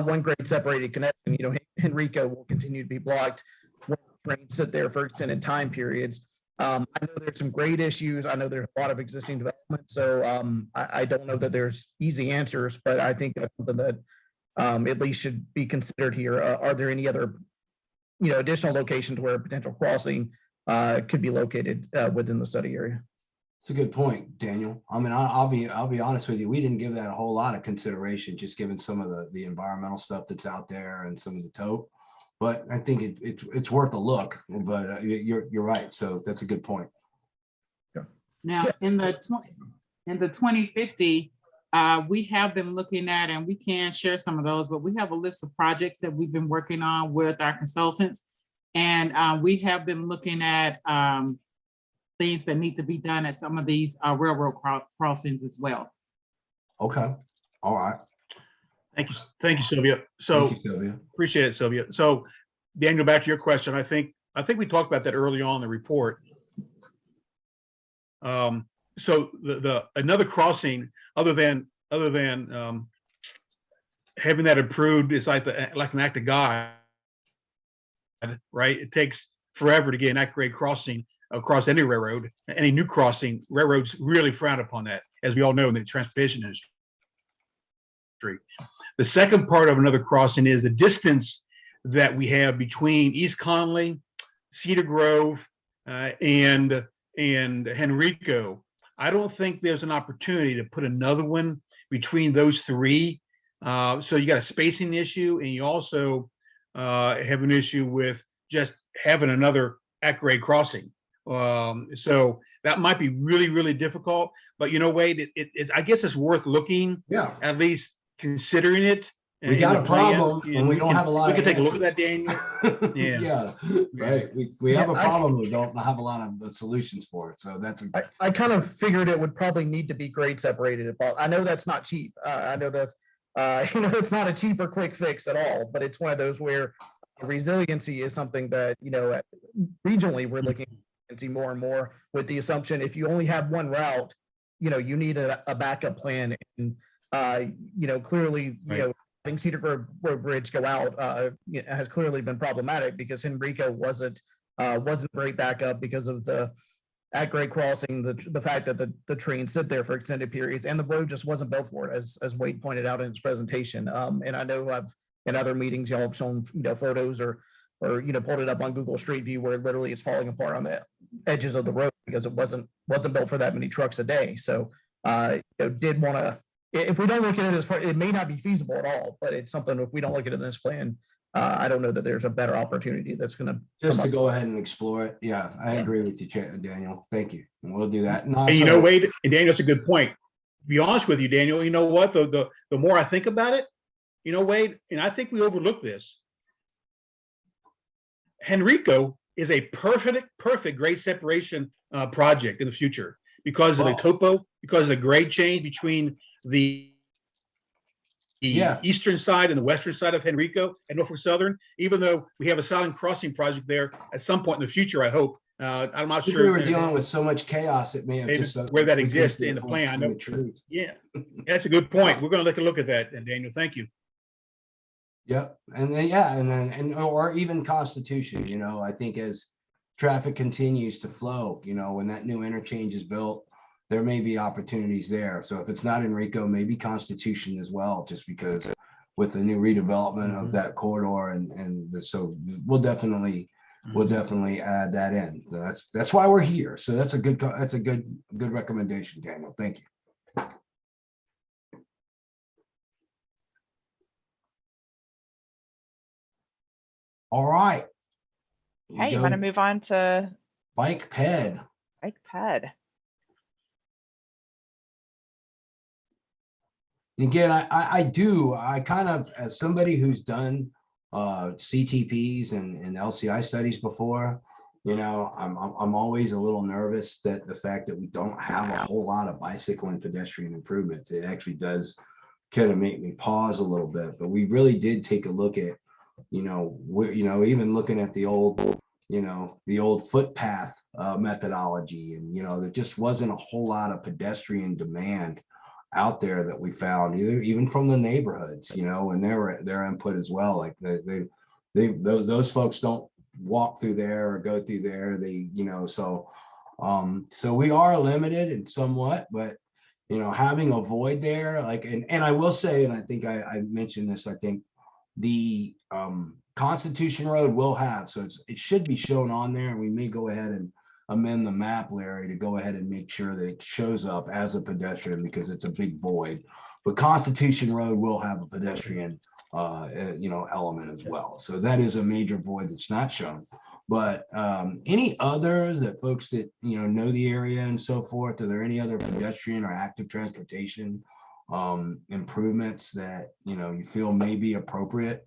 one grade separated connection. Henrico will continue to be blocked when trains sit there for extended time periods. I know there's some grade issues. I know there's a lot of existing development, so I don't know that there's easy answers, but I think that's something that at least should be considered here. Are there any other, additional locations where a potential crossing could be located within the study area? It's a good point, Daniel. I mean, I'll be honest with you. We didn't give that a whole lot of consideration, just given some of the environmental stuff that's out there and some of the tote. But I think it's worth a look. But you're right. So that's a good point. Now, in the 2050, we have been looking at, and we can share some of those, but we have a list of projects that we've been working on with our consultants. And we have been looking at things that need to be done at some of these railroad crossings as well. Okay. All right. Thank you, Sylvia. So Thank you, Sylvia. Appreciate it, Sylvia. So Daniel, back to your question. I think we talked about that early on in the report. So another crossing other than having that approved is like an act of God, right? It takes forever to get an act grade crossing across any railroad, any new crossing. Railroads really frown upon that, as we all know in the transportation industry. The second part of another crossing is the distance that we have between East Conley, Cedar Grove, and Henrico. I don't think there's an opportunity to put another one between those three. So you got a spacing issue, and you also have an issue with just having another at-grade crossing. So that might be really, really difficult. But Wade, I guess it's worth looking, Yeah. at least considering it, We in got the a plan, problem and we don't have a lot We of can take a look at that, answers. Daniel. Yeah. Yeah, right. We have a Yeah, problem. We don't have a lot of solutions for it. So that's I kind of figured it would probably need to be grade separated. But I know that's not cheap. I know that it's not a cheap or quick fix at all. But it's one of those where resiliency is something that regionally we're looking at more and more with the assumption if you only have one route, you need a backup plan. And clearly, Right. having Cedar Grove Road Bridge go out has clearly been problematic because Henrico wasn't a great backup because of the at grade crossing, the fact that the trains sit there for extended periods and the road just wasn't built for it, as Wade pointed out in his presentation. And I know in other meetings y'all have shown photos or pulled it up on Google Street View where literally it's falling apart on the edges of the road because it wasn't built for that many trucks a day. So did want to, if we don't look at it as part, it may not be feasible at all, but it's something if we don't look at it in this plan, I don't know that there's a better opportunity that's going to just to go ahead and explore it. Yeah, I agree with you, Daniel. Thank you. And we'll do that. And And also, Wade, and Daniel, that's a good point. To be honest with you, Daniel, you know what? The more I think about it, Wade, and I think we overlook this. Henrico is a perfect grade separation project in the future because of the topo, because of the grade change between the eastern side and the western side of Henrico and Norfolk Southern. Even though we have a silent crossing project there at some point in the future, I hope. I'm not sure. We were dealing with so much chaos. It may have just where that exists in the plan. I know. Yeah, that's a good point. We're going to take a look at that, and Daniel, thank you. Yep. And then, or even Constitution, I think as traffic continues to flow, when that new interchange is built, there may be opportunities there. So if it's not Enrico, maybe Constitution as well, just because with the new redevelopment of that corridor so we'll definitely add that in. So that's why we're here. So that's a good recommendation, Daniel. Thank you. All right. Hey, you want to move on to bike ped? Bike ped. Again, I kind of, as somebody who's done CTPs and LCI studies before, I'm always a little nervous that the fact that we don't have a whole lot of bicycle and pedestrian improvements, it actually does kind of make me pause a little bit. But we really did take a look at, even looking at the old footpath methodology, and there just wasn't a whole lot of pedestrian demand out there that we found, even from the neighborhoods, and their input as well. Like those folks don't walk through there or go through there. So we are limited in somewhat, but having a void there, like, and I will say, and I think I mentioned this, I think the Constitution Road will have, so it should be shown on there, and we may go ahead and amend the map, Larry, to go ahead and make sure that it shows up as a pedestrian because it's a big void. But Constitution Road will have a pedestrian element as well. So that is a major void that's not shown. But any others that folks that know the area and so forth, are there any other pedestrian or active transportation improvements that you feel may be appropriate?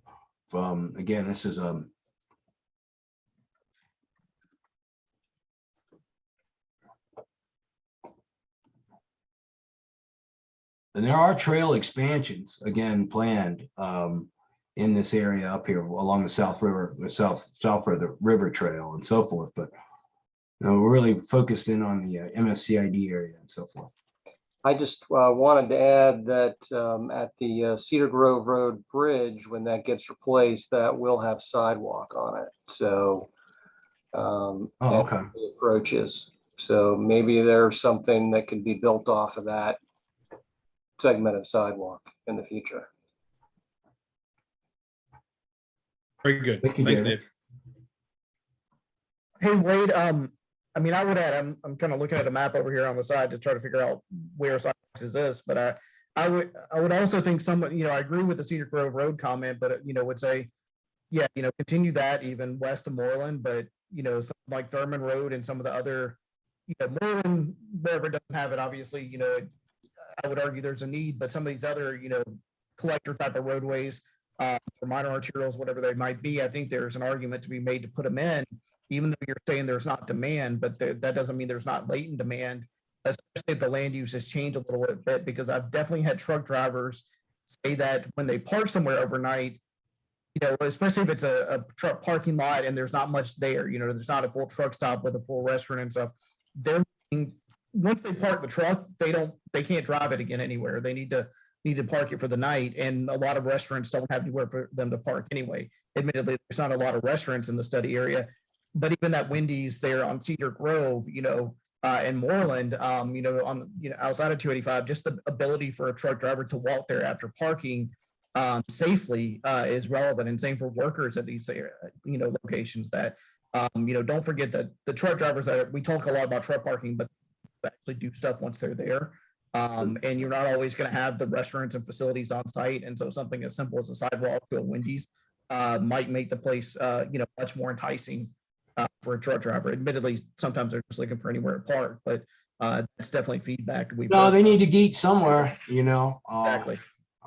From, again, this is and there are trail expansions again planned in this area up here along the South River River Trail and so forth. But we're really focused in on the MSCID area and so forth. I just wanted to add that at the Cedar Grove Road Bridge, when that gets replaced, that will have sidewalk on it. So okay. Approaches. So maybe there's something that can be built off of that segment of sidewalk in the future. Very good. Thank you, Thanks, David. Dave. Hey, Wade, I would add, I'm kind of looking at a map over here on the side to try to figure out where sidewalks is this, but I would also think I agree with the Cedar Grove Road comment, but would say, yeah, continue that even west of Moreland, but something like Thurman Road and some of the other, Moreland, wherever it doesn't have it, obviously, I would argue there's a need, but some of these other, collector type of roadways, or minor arterials, whatever they might be, I think there's an argument to be made to put them in, even though you're saying there's not demand, but that doesn't mean there's not latent demand, especially if the land use has changed a little bit, because I've definitely had truck drivers say that when they park somewhere overnight, especially if it's a truck parking lot and there's not much there, there's not a full truck stop with a full restaurant and stuff. Once they park the truck, they can't drive it again anywhere. They need to park it for the night. And a lot of restaurants don't have anywhere for them to park anyway. Admittedly, there's not a lot of restaurants in the study area, but even that Wendy's there on Cedar Grove, in Moreland, outside of 285, just the ability for a truck driver to walk there after parking safely is relevant, and same for workers at these locations. That don't forget that the truck drivers that we talk a lot about truck parking, but actually do stuff once they're there, and you're not always going to have the restaurants and facilities on site, and so something as simple as a sidewalk to a Wendy's might make the place much more enticing for a truck driver. Admittedly, sometimes they're just looking for anywhere to park, but that's definitely feedback No, they need to eat somewhere, Exactly.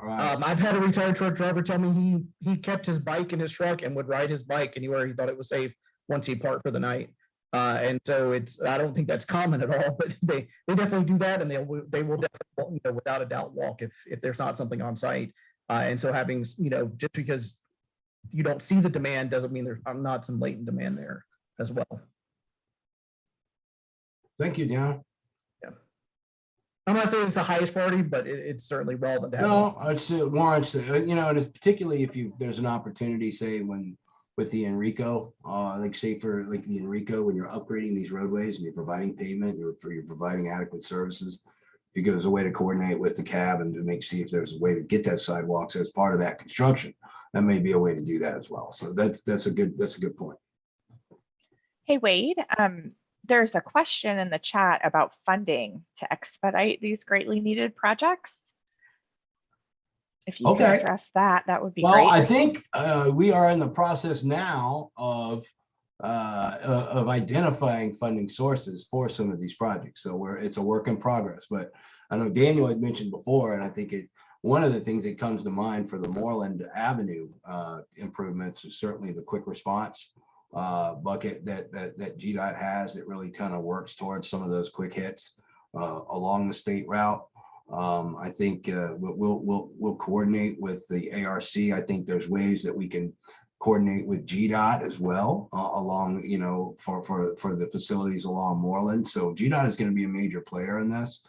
All right. I've had a retired truck driver tell me he kept his bike in his truck and would ride his bike anywhere he thought it was safe once he parked for the night. And so I don't think that's common at all, but they definitely do that, and they will definitely, without a doubt, walk if there's not something on site. And so having, just because you don't see the demand doesn't mean there's not some latent demand there as well. Thank you, Dan. I'm not saying it's the highest priority, but it's certainly relevant to have. No, it's warrants, and it's particularly if there's an opportunity, say with the Enrico, the Enrico, when you're upgrading these roadways and you're providing pavement, you're providing adequate services, if you give us a way to coordinate with the cab and to see if there's a way to get that sidewalks as part of that construction, that may be a way to do that as well. So that's a good point. Hey, Wade, there's a question in the chat about funding to expedite these greatly needed projects. If you can address that, that would be great. Well, I think we are in the process now of identifying funding sources for some of these projects. So it's a work in progress. But I know Daniel had mentioned before, and I think one of the things that comes to mind for the Moreland Avenue improvements is certainly the quick response bucket that GDOT has that really kind of works towards some of those quick hits along the state route. I think we'll coordinate with the ARC. I think there's ways that we can coordinate with GDOT as well along, for the facilities along Moreland. So GDOT is going to be a major player in this.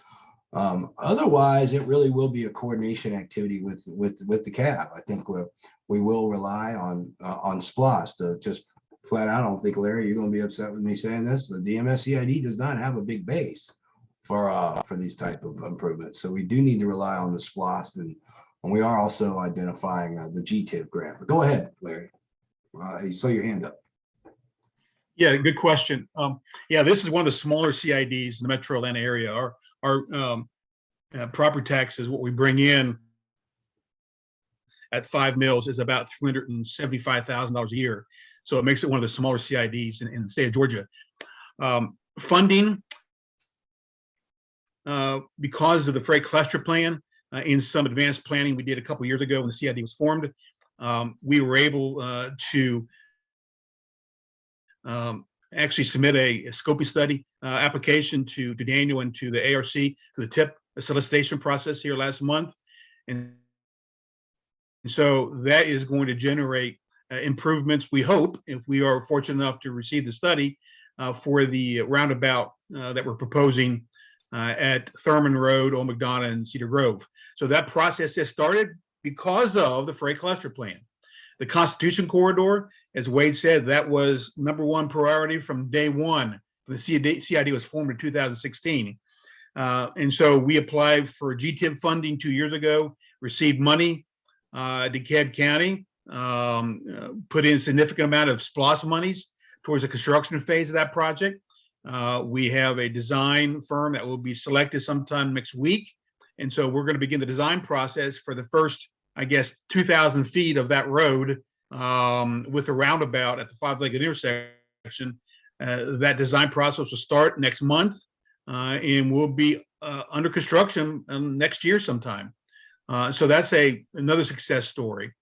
Otherwise, it really will be a coordination activity with the cab. I think we will rely on SPLOST to just flat out. I don't think, Larry, you're going to be upset with me saying this. The MSCID does not have a big base for these type of improvements. So we do need to rely on the SPLOST, and we are also identifying the GTIP grant. But go ahead, Larry. You saw your hand up. Yeah, good question. Yeah, this is one of the smaller CIDs in the Metro Atlanta area. Our property taxes, what we bring in at 5 mills, is about $375,000 a year. So it makes it one of the smaller CIDs in the state of Georgia. Funding, because of the freight cluster plan, in some advanced planning we did a couple years ago when the CID was formed, we were able to actually submit a scoping study application to Daniel and to the ARC to the TIP solicitation process here last month. And so that is going to generate improvements, we hope, if we are fortunate enough to receive the study, for the roundabout that we're proposing at Thurman Road, Old McDonough, and Cedar Grove. So that process has started because of the freight cluster plan. The Constitution Corridor, as Wade said, that was #1 priority from day one. The CID was formed in 2016. And so we applied for GTIP funding 2 years ago, received money. DeKalb County put in a significant amount of SPLOST monies towards the construction phase of that project. We have a design firm that will be selected sometime next week. And so we're going to begin the design process for the first, 2,000 feet of that road with a roundabout at the 5-legged intersection. That design process will start next month and will be under construction next year sometime. So that's another success story.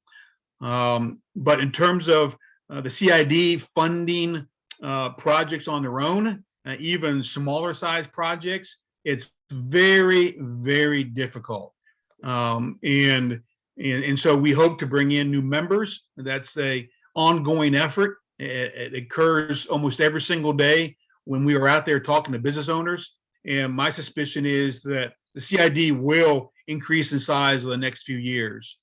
But in terms of the CID funding projects on their own, even smaller size projects, it's very, very difficult. And so we hope to bring in new members. That's a ongoing effort. It occurs almost every single day when we are out there talking to business owners. And my suspicion is that the CID will increase in size over the next few years.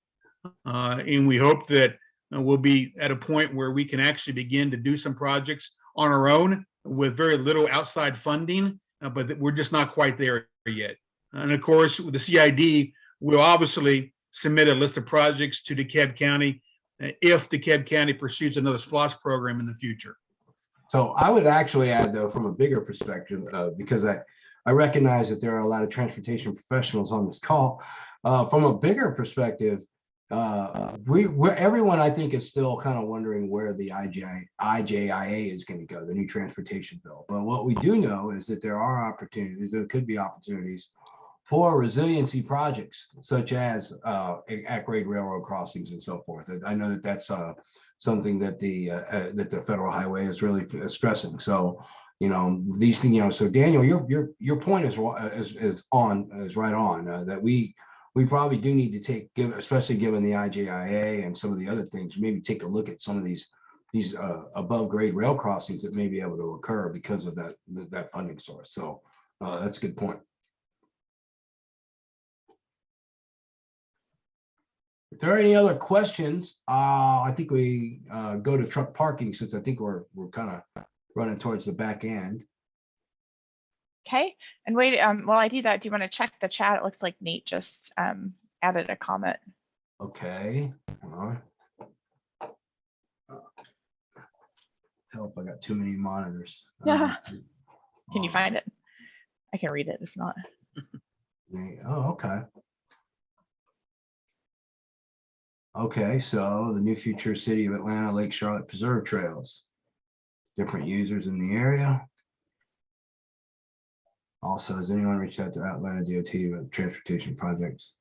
And we hope that we'll be at a point where we can actually begin to do some projects on our own with very little outside funding, but we're just not quite there yet. And of course, with the CID, we'll obviously submit a list of projects to DeKalb County if DeKalb County pursues another SPLOST program in the future. So I would actually add, though, from a bigger perspective, because I recognize that there are a lot of transportation professionals on this call. From a bigger perspective, everyone, I think, is still kind of wondering where the IJIA is going to go, the new transportation bill. But what we do know is that there are opportunities, there could be opportunities for resiliency projects, such as at-grade railroad crossings and so forth. And I know that that's something that the Federal Highway is really stressing. So, you know, these things, you know, so Daniel, your point is right on, that we probably do need to especially given the IJIA and some of the other things, maybe take a look at some of these above grade rail crossings that may be able to occur because of that funding source. So that's a good point. If there are any other questions, I think we go to truck parking, since I think we're kind of running towards the back end. Okay, and wait, while I do that, do you want to check the chat? It looks like Nate just added a comment. Okay. Help, I got too many monitors. Yeah. Can you find it? I can read it if not. Oh, okay. Okay, so the new future City of Atlanta Lake Charlotte Preserve Trails. Different users in the area. Also, has anyone reached out to Atlanta DOT about transportation projects?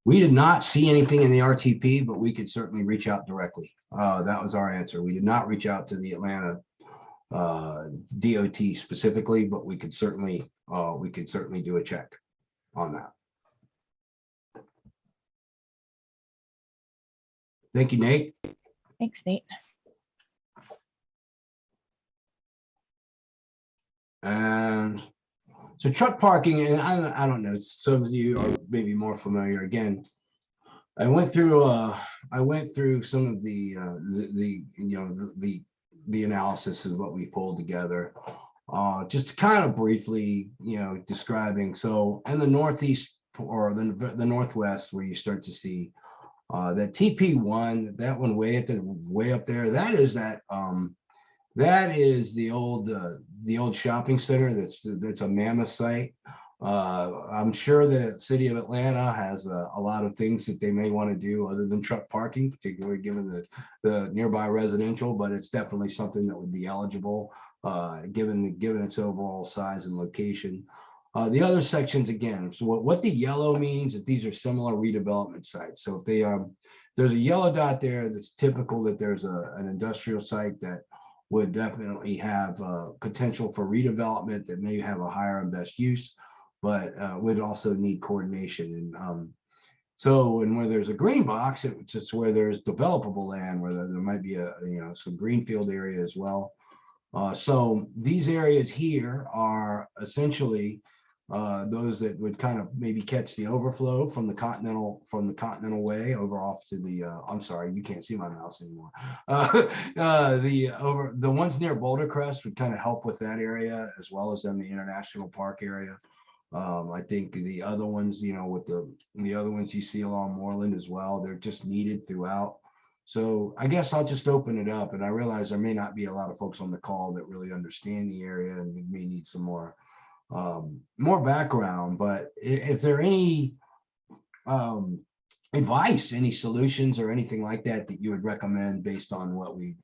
We did not see anything in the RTP, but we could certainly reach out directly. That was our answer. We did not reach out to the Atlanta DOT specifically, but we could certainly do a check on that. Thank you, Nate. Thanks, Nate. And so truck parking, and I don't know, some of you are maybe more familiar. Again, I went through some of the analysis of what we pulled together, just to kind of briefly, describing. So in the Northeast or the Northwest, where you start to see that TP1, that one way up there, that is the old shopping center. That's a mammoth site. I'm sure that City of Atlanta has a lot of things that they may want to do other than truck parking, particularly given the nearby residential, but it's definitely something that would be eligible given its overall size and location. The other sections, again, so what the yellow means that these are similar redevelopment sites. So if there's a yellow dot there, that's typical that there's an industrial site that would definitely have potential for redevelopment that may have a higher and best use, but would also need coordination. And and where there's a green box, it's just where there's developable land, where there might be some greenfield area as well. So these areas here are essentially those that would kind of maybe catch the overflow from the Continental Way over off to the I'm sorry, you can't see my mouse anymore. The ones near Boulder Crest would kind of help with that area, as well as in the International Park area. I think the other ones, with the other ones you see along Moreland as well, they're just needed throughout. So I guess I'll just open it up, and I realize there may not be a lot of folks on the call that really understand the area, and we may need some more background. But if there are any advice, any solutions, or anything like that you would recommend based on what we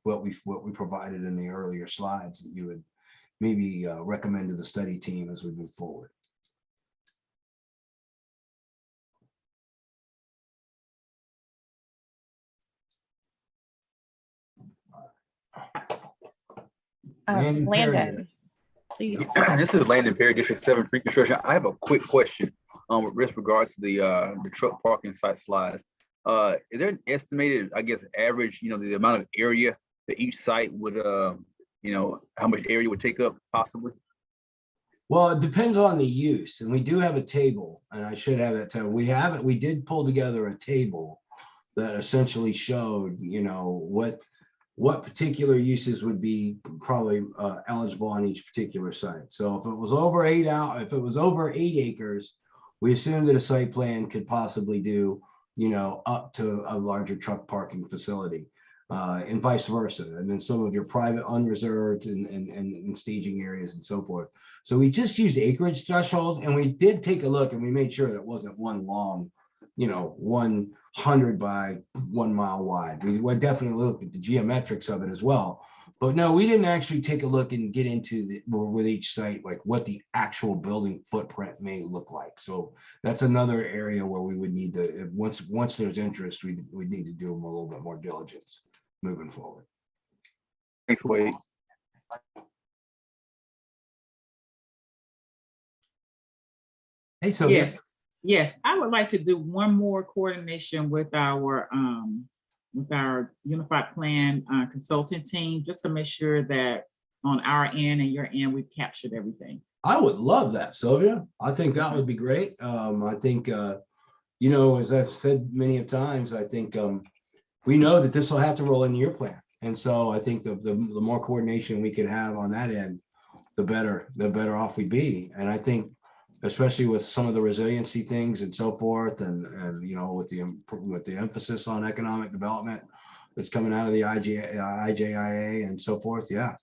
provided in the earlier slides, that you would maybe recommend to the study team as we move forward. Landon Perry. Landon, please. This is Landon Perry, District 7 Pre-Construction. I have a quick question with regards to the truck parking site slides. Is there an estimated, I guess, average, the amount of area that each site would, how much area would take up possibly? Well, it depends on the use, and we do have a table, and I should have that table. We did pull together a table that essentially showed, what particular uses would be probably eligible on each particular site. So if it was over 8 acres, we assumed that a site plan could possibly do, up to a larger truck parking facility, and vice versa. And then some of your private unreserved and staging areas and so forth. So we just used acreage threshold, and we did take a look, and we made sure that it wasn't one long, 100 by 1 mile wide. We definitely looked at the geometrics of it as well. But no, we didn't actually take a look and get into with each site, like what the actual building footprint may look like. So that's another area where we would need to, once there's interest, we'd need to do a little bit more diligence moving forward. Thanks, Wade. Hey, Sylvia. Yes, I would like to do one more coordination with our unified plan consultant team, just to make sure that on our end and your end, we've captured everything. I would love that, Sylvia. I think that would be great. I think, as I've said many times, I think we know that this will have to roll into your plan. And so I think the more coordination we could have on that end, the better off we'd be. And I think, especially with some of the resiliency things and so forth, and with the emphasis on economic development that's coming out of the IJIA and so forth. Yeah.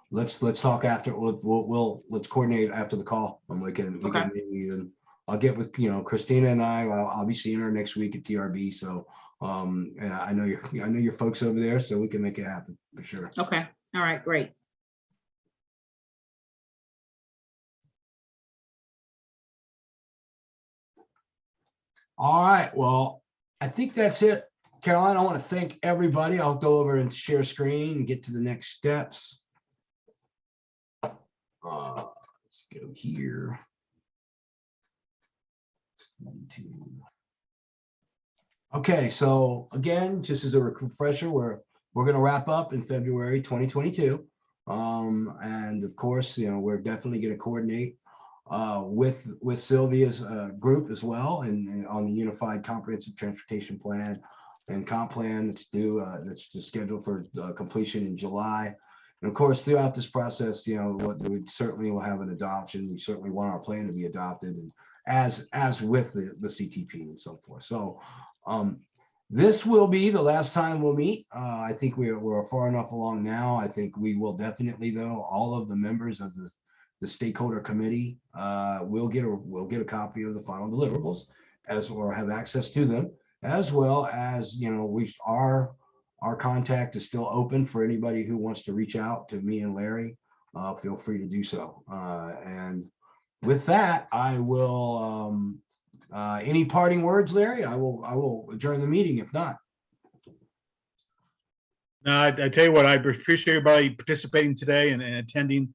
Let's talk after. Let's coordinate after the call, and we can maybe even, I'll get with Christina, and I'll be seeing her next week at TRB. So and I know your folks over there, so we can make it happen for sure. Okay. All right. Great. All right. Well, I think that's it. Caroline, I want to thank everybody. I'll go over and share screen and get to the next steps. Let's go here. Okay, so again, just as a refresher, we're going to wrap up in February 2022. And of course, we're definitely going to coordinate with Sylvia's group as well, and on the Unified Comprehensive Transportation Plan and Comp Plan that's due, that's just scheduled for completion in July. And of course, throughout this process, we certainly will have an adoption. We certainly want our plan to be adopted, and as with the CTP and so forth. So this will be the last time we'll meet. I think we're far enough along now. I think we will definitely, though, all of the members of the stakeholder committee will get a copy of the final deliverables, or have access to them, as well as our contact is still open for anybody who wants to reach out to me and Larry. Feel free to do so. And with that, I will. Any parting words, Larry? I will adjourn the meeting if not. No, I tell you what, I appreciate everybody participating today and attending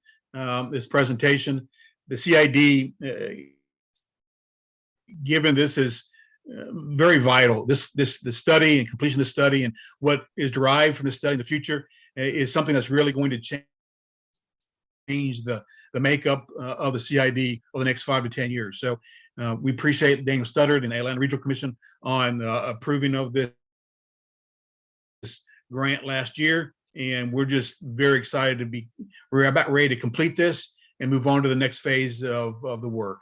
this presentation. The CID, given this is very vital, the study and completion of the study and what is derived from the study in the future is something that's really going to change the makeup of the CID over the next 5 to 10 years. So we appreciate Daniel Studdard and Atlanta Regional Commission on approving of this grant last year. And we're just very excited we're about ready to complete this and move on to the next phase of the work.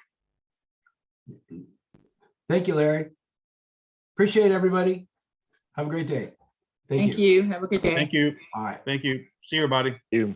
Thank you, Larry. Appreciate everybody. Have a great day. Thank you. Have a good day. Thank you. All right. Thank you. See you, everybody. You.